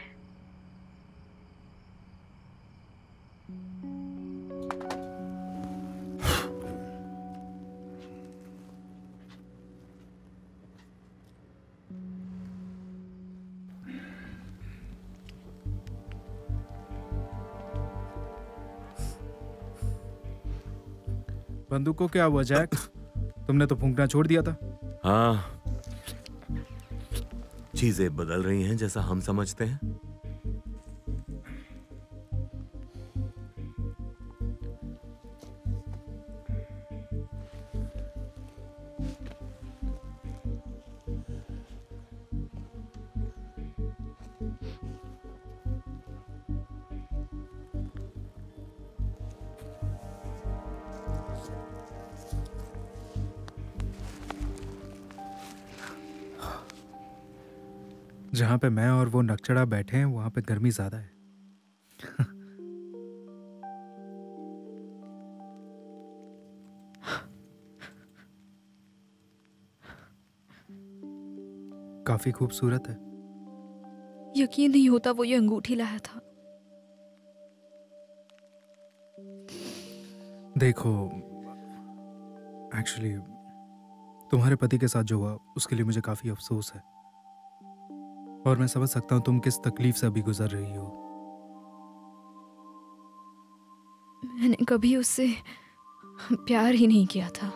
बंदूक को क्या हुआ जैक? तुमने तो फूंकना छोड़ दिया था। हाँ, चीजें बदल रही हैं जैसा हम समझते हैं। जहां पे मैं और वो नकचड़ा बैठे हैं वहां पे गर्मी ज्यादा है। काफी खूबसूरत है। यकीन नहीं होता वो ये अंगूठी लाया था। देखो, एक्चुअली तुम्हारे पति के साथ जो हुआ उसके लिए मुझे काफी अफसोस है, और मैं समझ सकता हूं तुम किस तकलीफ से अभी गुजर रही हो। मैंने कभी उससे प्यार ही नहीं किया था।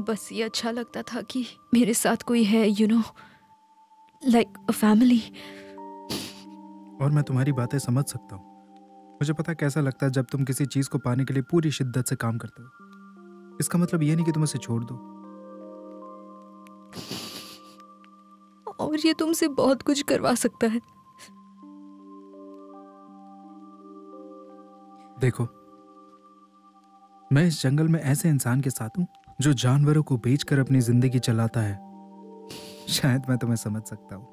बस ये अच्छा लगता था कि मेरे साथ कोई है, you know, like a family. और मैं तुम्हारी बातें समझ सकता हूँ। मुझे पता कैसा लगता है जब तुम किसी चीज को पाने के लिए पूरी शिद्दत से काम करते हो। इसका मतलब ये नहीं कि तुम उसे छोड़ दो। और ये तुमसे बहुत कुछ करवा सकता है। देखो, मैं इस जंगल में ऐसे इंसान के साथ हूं जो जानवरों को बेचकर अपनी जिंदगी चलाता है। शायद मैं तुम्हें समझ सकता हूं।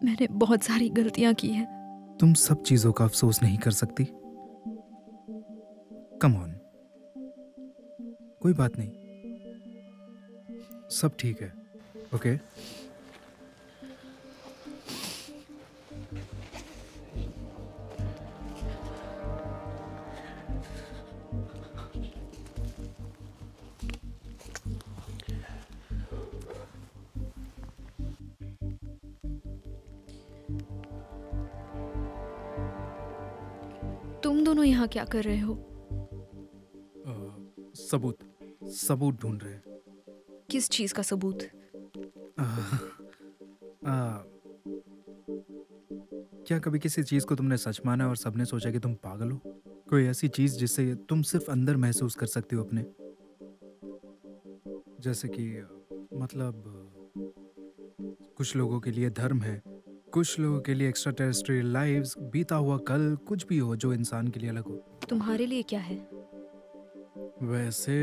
मैंने बहुत सारी गलतियां की हैं। तुम सब चीजों का अफसोस नहीं कर सकती। कम ऑन, कोई बात नहीं, सब ठीक है। ओके? तुम दोनों यहाँ क्या कर रहे हो? सबूत ढूंढ रहे हैं। किस चीज का सबूत? क्या कभी किसी चीज को तुमने सच माना और सबने सोचा कि तुम पागल हो? कोई ऐसी चीज जिससे तुम सिर्फ अंदर महसूस कर सकते हो अपने, जैसे कि मतलब कुछ लोगों के लिए धर्म है, कुछ लोगों के लिए एक्स्ट्रा टेरेस्ट्रियल लाइव्स, बीता हुआ कल, कुछ भी हो जो इंसान के लिए अलग हो। तुम्हारे लिए क्या है? वैसे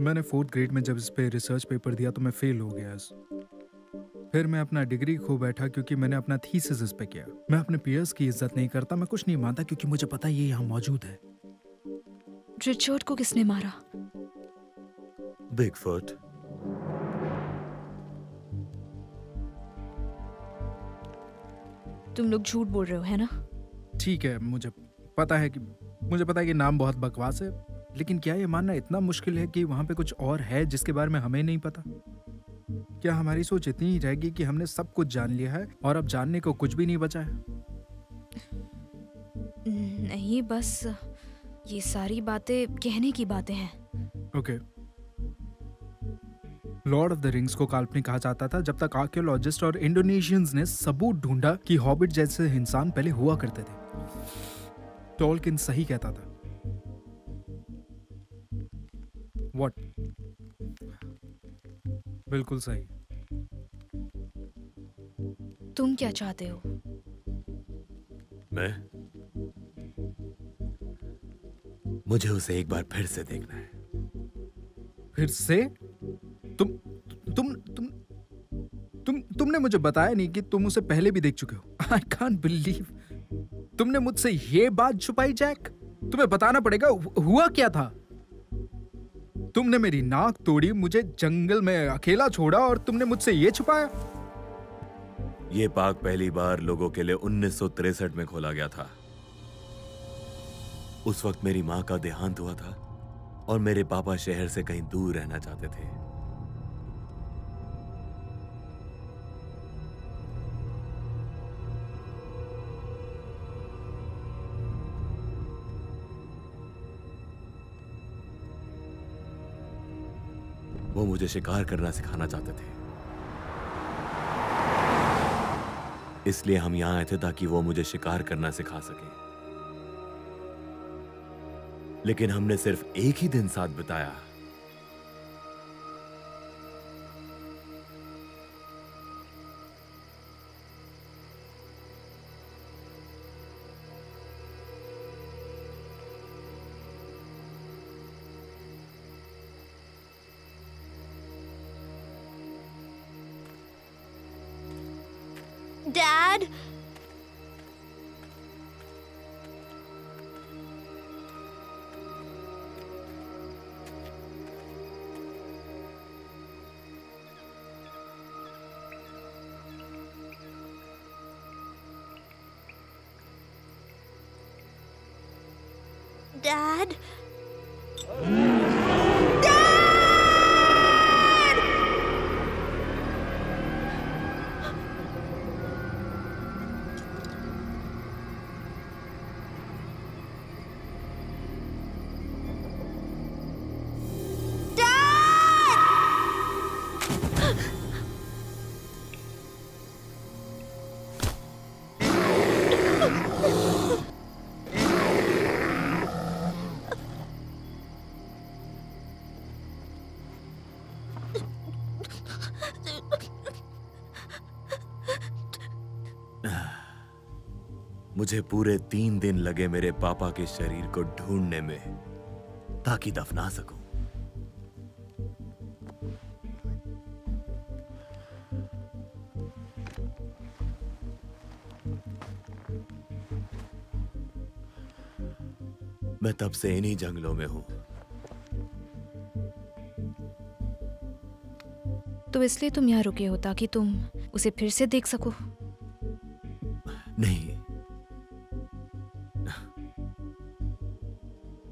मैंने 4th ग्रेड में जब इस पे रिसर्च पेपर दिया तो मैं फेल हो गया। फिर मैं अपना डिग्री खो बैठा क्योंकि मैंने अपना थीसिस इस पे किया। मैं अपने पीयर्स की इज्जत नहीं करता, मैं कुछ नहीं मानता क्योंकि मुझे पता है ये यहाँ मौजूद है। रिचर्ड को किसने मारा? बिगफुट। तुम लोग झूठ बोल रहे हो, है ना? ठीक है, मुझे पता है कि नाम बहुत बकवास है, लेकिन क्या ये मानना इतना मुश्किल है कि वहां पे कुछ और है जिसके बारे में हमें नहीं पता? क्या हमारी सोच इतनी ही रहेगी कि हमने सब कुछ जान लिया है और अब जानने को कुछ भी नहीं बचा है? नहीं, बस ये सारी बातें कहने की बातें हैं। Okay. Lord of the rings को काल्पनिक कहा जाता था जब तक आर्कियोलॉजिस्ट और इंडोनेशियंस ने सबूत ढूंढा कि हॉबिट जैसे इंसान पहले हुआ करते थे। टोल्किन सही कहता था। व्हाट? बिल्कुल सही। तुम क्या चाहते हो? मुझे उसे एक बार फिर से देखना है। फिर से? तुमने मुझे बताया नहीं कि तुम उसे पहले भी देख चुके हो। आई कांट बिलीव तुमने मुझसे ये बात छुपाई जैक। तुम्हें बताना पड़ेगा हुआ क्या था। तुमने मेरी नाक तोड़ी, मुझे जंगल में अकेला छोड़ा और तुमने मुझसे ये छुपाया। ये पार्क पहली बार लोगों के लिए 1963 में खोला गया था। उस वक्त मेरी मां का देहांत हुआ था और मेरे पापा शहर से कहीं दूर रहना चाहते थे। वो मुझे शिकार करना सिखाना चाहते थे, इसलिए हम यहां आए थे ताकि वो मुझे शिकार करना सिखा सके। लेकिन हमने सिर्फ एक ही दिन साथ बिताया। Dad? Dad? मुझे पूरे 3 दिन लगे मेरे पापा के शरीर को ढूंढने में ताकि दफना सकूं। मैं तब से इन्हीं जंगलों में हूं। तो इसलिए तुम यहाँ रुके हो ताकि तुम उसे फिर से देख सको? नहीं,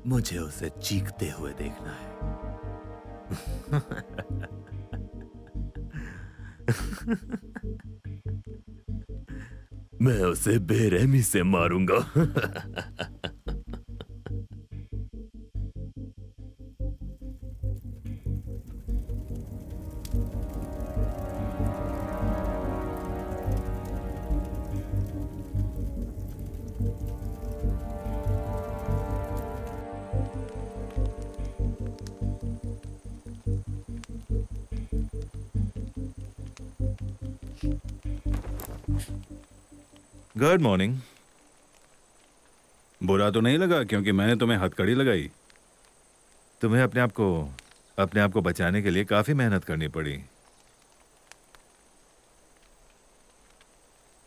मुझे उसे चीखते हुए देखना है। मैं उसे बेरहमी से मारूंगा। Good morning. बुरा तो नहीं लगा क्योंकि मैंने तुम्हें हथकड़ी लगाई? तुम्हें अपने आप को बचाने के लिए काफी मेहनत करनी पड़ी।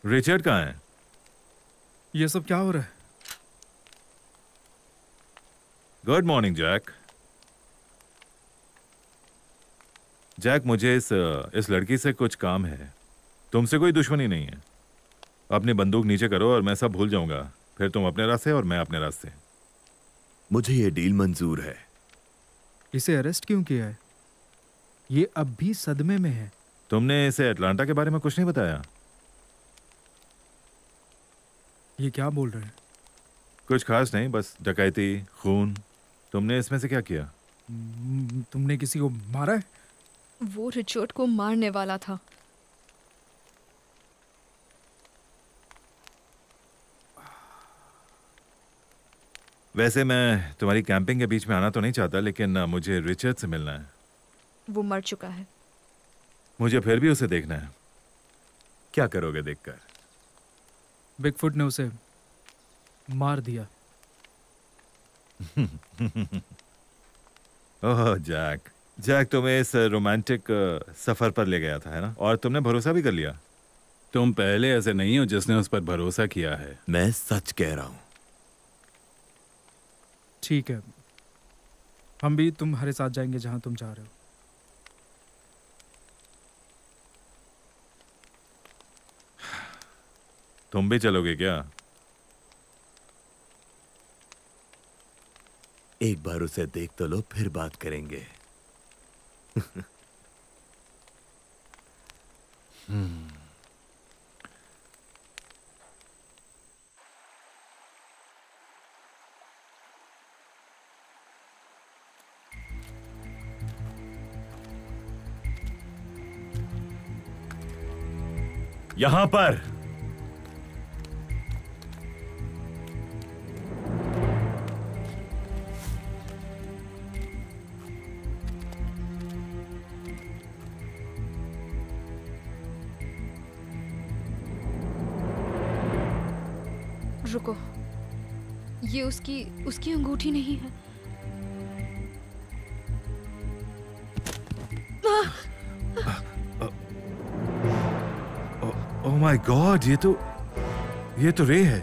रिचर्ड कहाँ है? ये सब क्या हो रहा है? Good morning Jack. जैक, मुझे इस लड़की से कुछ काम है। तुमसे कोई दुश्मनी नहीं है। अपनी बंदूक नीचे करो और मैं सब भूल जाऊंगा। फिर तुम अपने रास्ते और मैं अपने रास्ते। मुझे ये डील मंजूर है। इसे अरेस्ट क्यों किया है? ये अब भी सदमे में है। तुमने इसे अटलांटा के बारे में कुछ नहीं बताया? ये क्या बोल रहे हैं? कुछ खास नहीं, बस डकैती, खून। तुमने इसमें से क्या किया? तुमने किसी को मारा है? वो रिचर्ड को मारने वाला था। वैसे मैं तुम्हारी कैंपिंग के बीच में आना तो नहीं चाहता, लेकिन मुझे रिचर्ड से मिलना है। वो मर चुका है। मुझे फिर भी उसे देखना है। क्या करोगे देखकर? बिगफुट ने उसे मार दिया। ओह जैक तुम्हें इस रोमांटिक सफर पर ले गया था, है ना? और तुमने भरोसा भी कर लिया। तुम पहले ऐसे नहीं हो जिसने उस पर भरोसा किया है। मैं सच कह रहा हूं। ठीक है, हम भी तुम्हारे साथ जाएंगे जहां तुम जा रहे हो। तुम भी चलोगे क्या? एक बार उसे देख तो लो, फिर बात करेंगे। यहां पर रुको, ये उसकी अंगूठी नहीं है। ओह माय गॉड, ये तो रे है।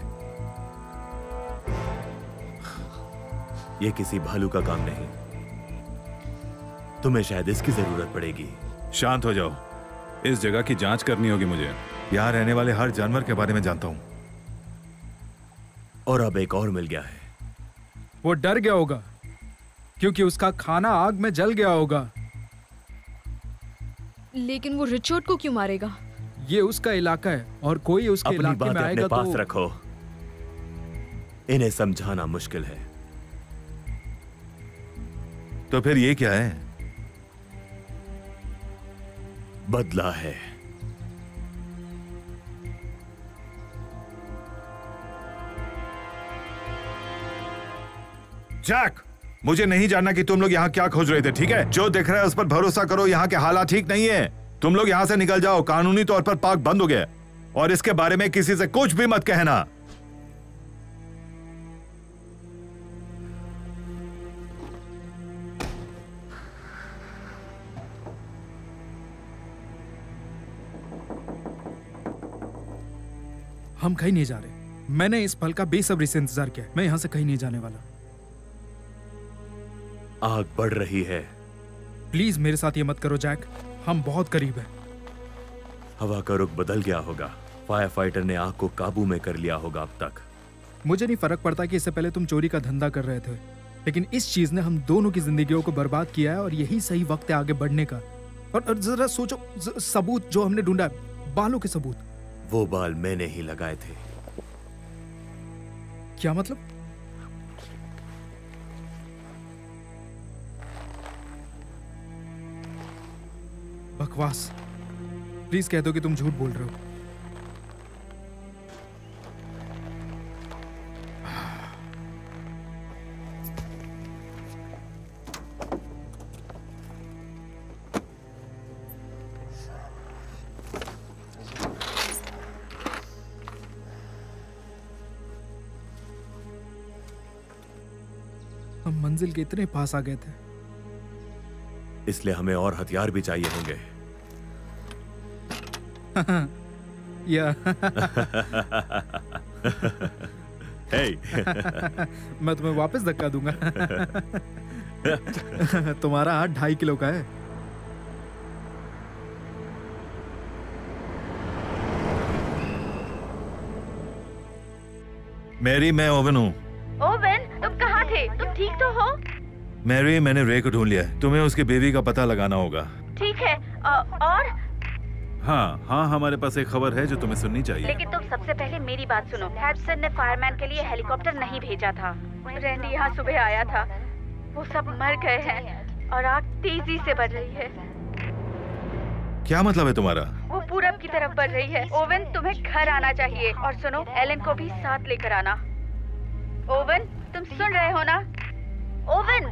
ये किसी भालू का काम नहीं। तुम्हें शायद इसकी जरूरत पड़ेगी। शांत हो जाओ। इस जगह की जांच करनी होगी मुझे। यहाँ रहने वाले हर जानवर के बारे में जानता हूँ। और अब एक और मिल गया है। वो डर गया होगा क्योंकि उसका खाना आग में जल गया होगा। लेकिन वो रिचर्ड को क्यों मारेगा? ये उसका इलाका है और कोई उसके इलाके में आएगा अपने पास तो रखो। इन्हें समझाना मुश्किल है। तो फिर ये क्या है? बदला है। जैक, मुझे नहीं जानना कि तुम लोग यहाँ क्या खोज रहे थे, ठीक है? जो दिख रहा है उस पर भरोसा करो। यहाँ के हालात ठीक नहीं है। तुम लोग यहाँ से निकल जाओ। कानूनी तौर पर पार्क बंद हो गया और इसके बारे में किसी से कुछ भी मत कहना। हम कहीं नहीं जा रहे। मैंने इस पल का बेसब्री से इंतजार किया। मैं यहाँ से कहीं नहीं जाने वाला। आग बढ़ रही है। प्लीज मेरे साथ ये मत करो जैक, हम बहुत करीब हैं। हवा का रुख बदल गया होगा। फायर फाइटर ने आग को काबू में कर लिया होगा अब तक। मुझे नहीं फर्क पड़ता कि इससे पहले तुम चोरी का धंधा कर रहे थे, लेकिन इस चीज ने हम दोनों की जिंदगियों को बर्बाद किया है और यही सही वक्त है आगे बढ़ने का। और जरा सोचो, सबूत जो हमने ढूंढा है, बालों के सबूत। वो बाल मैंने ही लगाए थे। क्या मतलब? बकवास। प्लीज कह दो कि तुम झूठ बोल रहे हो। हम मंजिल के इतने पास आ गए थे। इसलिए हमें और हथियार भी चाहिए होंगे। या मैं तुम्हें वापस धक्का दूंगा। तुम्हारा हाथ 2.5 किलो का है। मैरी, मैं ओवन हूँ। ओवन, तुम कहाँ थे? तुम ठीक तो हो? मैरी, मैंने रे को ढूंढ लिया है। तुम्हें उसकी बेबी का पता लगाना होगा। ठीक है। और? हाँ हाँ, हमारे पास एक खबर है जो तुम्हें सुननी चाहिए। लेकिन तुम सबसे पहले मेरी बात सुनो। हैडसन ने फायरमैन के लिए हेलीकॉप्टर नहीं भेजा था। रैंडी यहाँ सुबह आया था। वो सब मर गए हैं और आग तेजी से बढ़ रही है। क्या मतलब है तुम्हारा? वो पूरब की तरफ बढ़ रही है। ओवन, तुम्हें घर आना चाहिए। और सुनो, एलन को भी साथ लेकर आना। ओवन, तुम सुन रहे हो ना? Oven,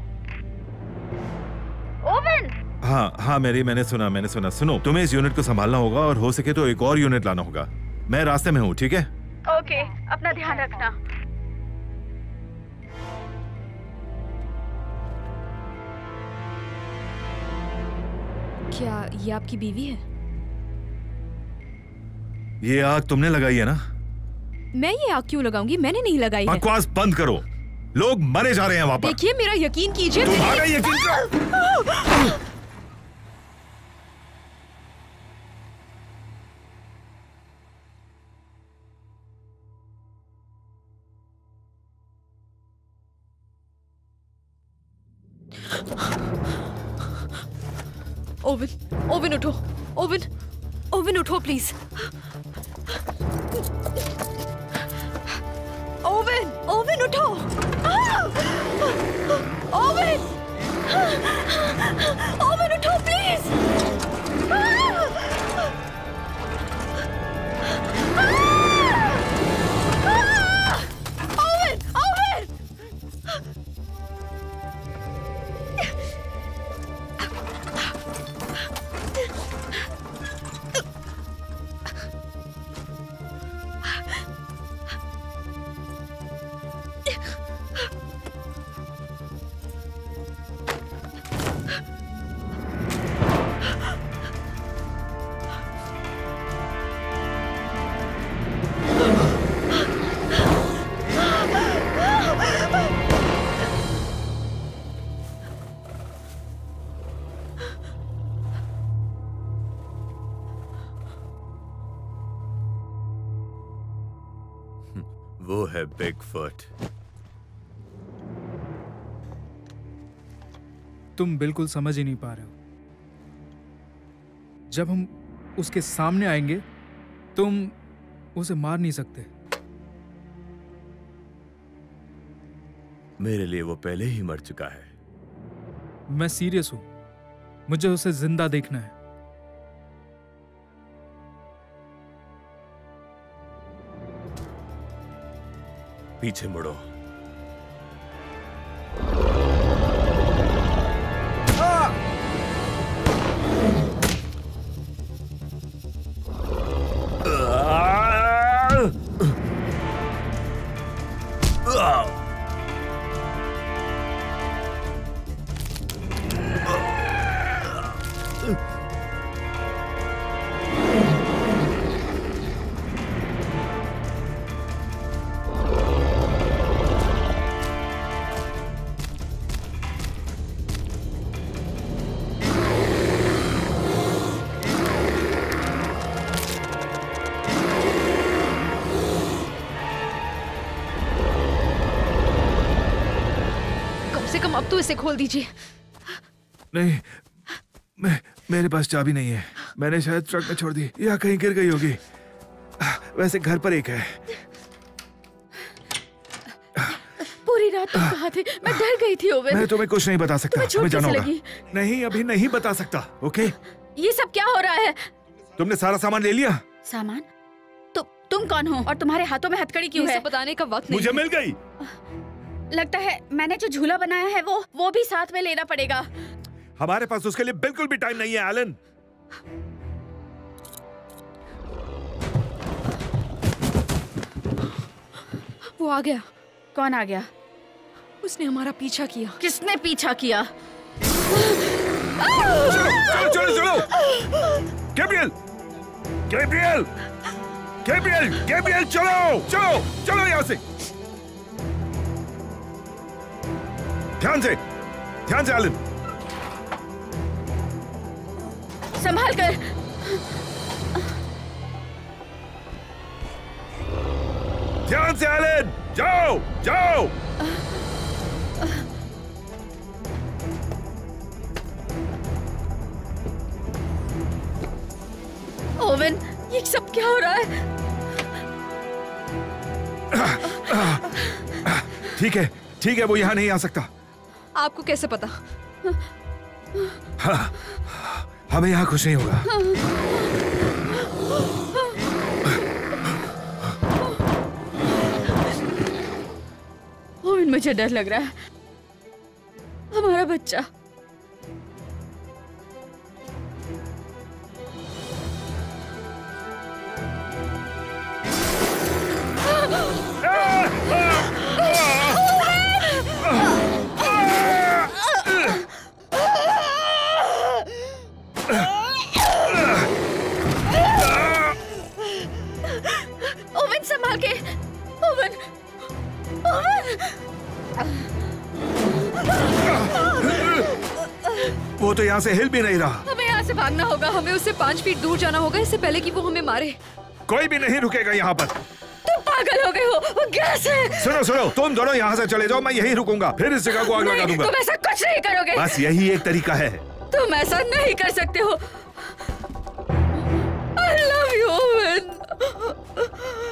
oven. हाँ हाँ मैरी, मैंने सुना। सुनो, तुम्हें इस यूनिट को संभालना होगा और हो सके तो एक और यूनिट लाना होगा। मैं रास्ते में हूँ, ठीक है? ओके, अपना ध्यान रखना। क्या ये आपकी बीवी है? ये आग तुमने लगाई है ना? मैं ये आग क्यों लगाऊंगी? मैंने नहीं लगाई है। बकवास बंद करो। लोग मरे जा रहे हैं वहां पर। देखिए, मेरा यकीन कीजिए। तुम्हारा यकीन कर। ओवन उठो। ओवन उठो प्लीज। ओवन उठो। ओवन उठो प्लीज। वो है बिगफुट। तुम बिल्कुल समझ ही नहीं पा रहे हो। जब हम उसके सामने आएंगे, तुम उसे मार नहीं सकते। मेरे लिए वो पहले ही मर चुका है। मैं सीरियस हूं। मुझे उसे जिंदा देखना है। पीछे मुड़ो। अब तो इसे खोल दीजिए। नहीं, मेरे पास चाबी नहीं है। मैंने शायद ट्रक में छोड़ दी या कहीं गिर गई होगी। वैसे घर पर एक है। पूरी रात तुम कहाँ थे? मैं डर गई थी ओवेन। मैं तुम्हें कुछ नहीं बता सकता। तुम्हें चोट हमें जाना कैसे होगा। लगी? नहीं, अभी नहीं बता सकता। ओके? ये सब क्या हो रहा है? तुमने सारा सामान ले लिया? सामान? तुम कौन हो और तुम्हारे हाथों में हथकड़ी क्यों है? बताने का वक्त नहीं। मुझे मिल गई। लगता है मैंने जो झूला बनाया है वो भी साथ में लेना पड़ेगा। हमारे पास उसके लिए बिल्कुल भी टाइम नहीं है एलन। वो आ गया। कौन आ गया? उसने हमारा पीछा किया। किसने पीछा किया? चलो चलो चलो। गैब्रियल, गैब्रियल, गैब्रियल, गैब्रियल, चलो चलो चलो यहां से। ध्यान से एलन। संभाल कर। ध्यान से एलन, जाओ जाओ। ओवेन, ये सब क्या हो रहा है? ठीक है, वो यहाँ नहीं आ सकता। आपको कैसे पता? हाँ, हमें यहाँ कुछ नहीं होगा। ओवेन, मुझे डर लग रहा है। हमारा बच्चा। ओवेन, संभाल के। Owen, Owen. वो तो यहाँ से हिल भी नहीं रहा। हमें यहाँ से भागना होगा। हमें उससे 5 फीट दूर जाना होगा इससे पहले कि वो हमें मारे। कोई भी नहीं रुकेगा यहाँ पर। तुम पागल हो गए हो। वो गैस है। सुनो सुनो, तुम दोनों यहाँ से चले जाओ, मैं यहीं रुकूंगा, फिर इस जगह को आग लगा दूंगा। तुम ऐसा कुछ नहीं करोगे। बस यही एक तरीका है। तुम ऐसा नहीं कर सकते हो। I love you, Owen.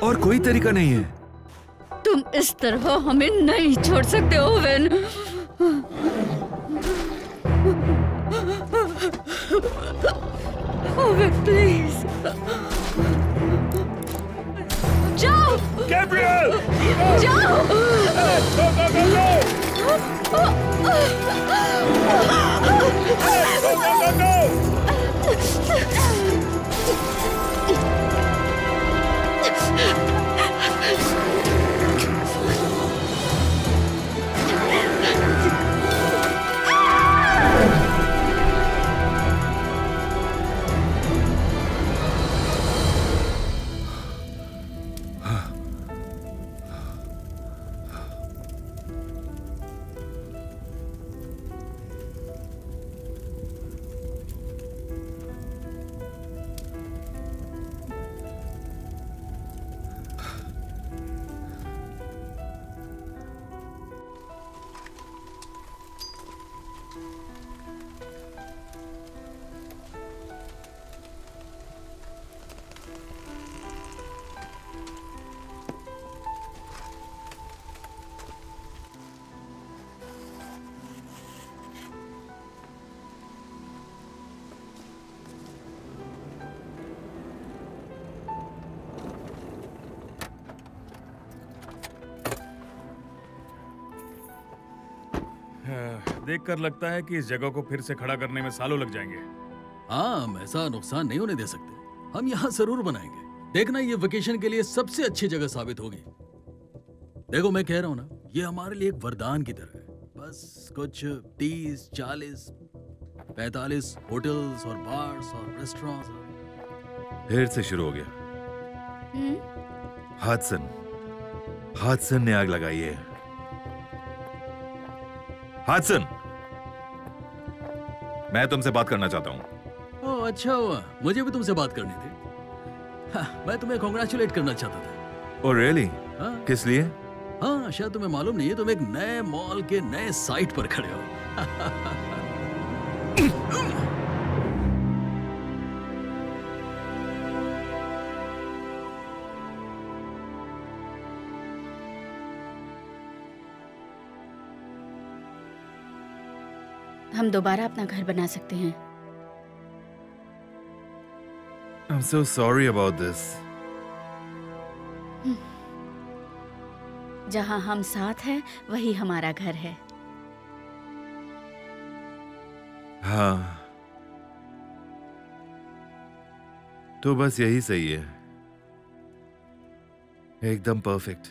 और कोई तरीका नहीं है। तुम इस तरह हमें नहीं छोड़ सकते ओवेन। ओवेन, प्लीज जाओ। गैब्रियल, जाओ। देखकर लगता है कि इस जगह को फिर से खड़ा करने में सालों लग जाएंगे। हाँ, हम ऐसा नुकसान नहीं होने दे सकते। हम यहाँ जरूर बनाएंगे। देखना, ये वेकेशन के लिए सबसे अच्छी जगह साबित होगी। देखो, मैं कह रहा हूँ ना, ये हमारे लिए एक वरदान की तरह है। बस कुछ 30, 40, 45 होटल्स और बार्स और रेस्टोरेंट्स। फिर से शुरू हो गया। हादसन ने आग लगाई है। हादसन, मैं तुमसे बात करना चाहता हूँ। ओह, अच्छा हुआ, मुझे भी तुमसे बात करनी थी। हाँ, मैं तुम्हें कॉन्ग्रेचुलेट करना चाहता था। Oh really? हाँ। किस लिए? हाँ, शायद तुम्हें मालूम नहीं है, तुम एक नए मॉल के नए साइट पर खड़े हो। हम दोबारा अपना घर बना सकते हैं। I'm so sorry about this. जहाँ हम साथ हैं वही हमारा घर है। हाँ, तो बस यही सही है, एकदम परफेक्ट।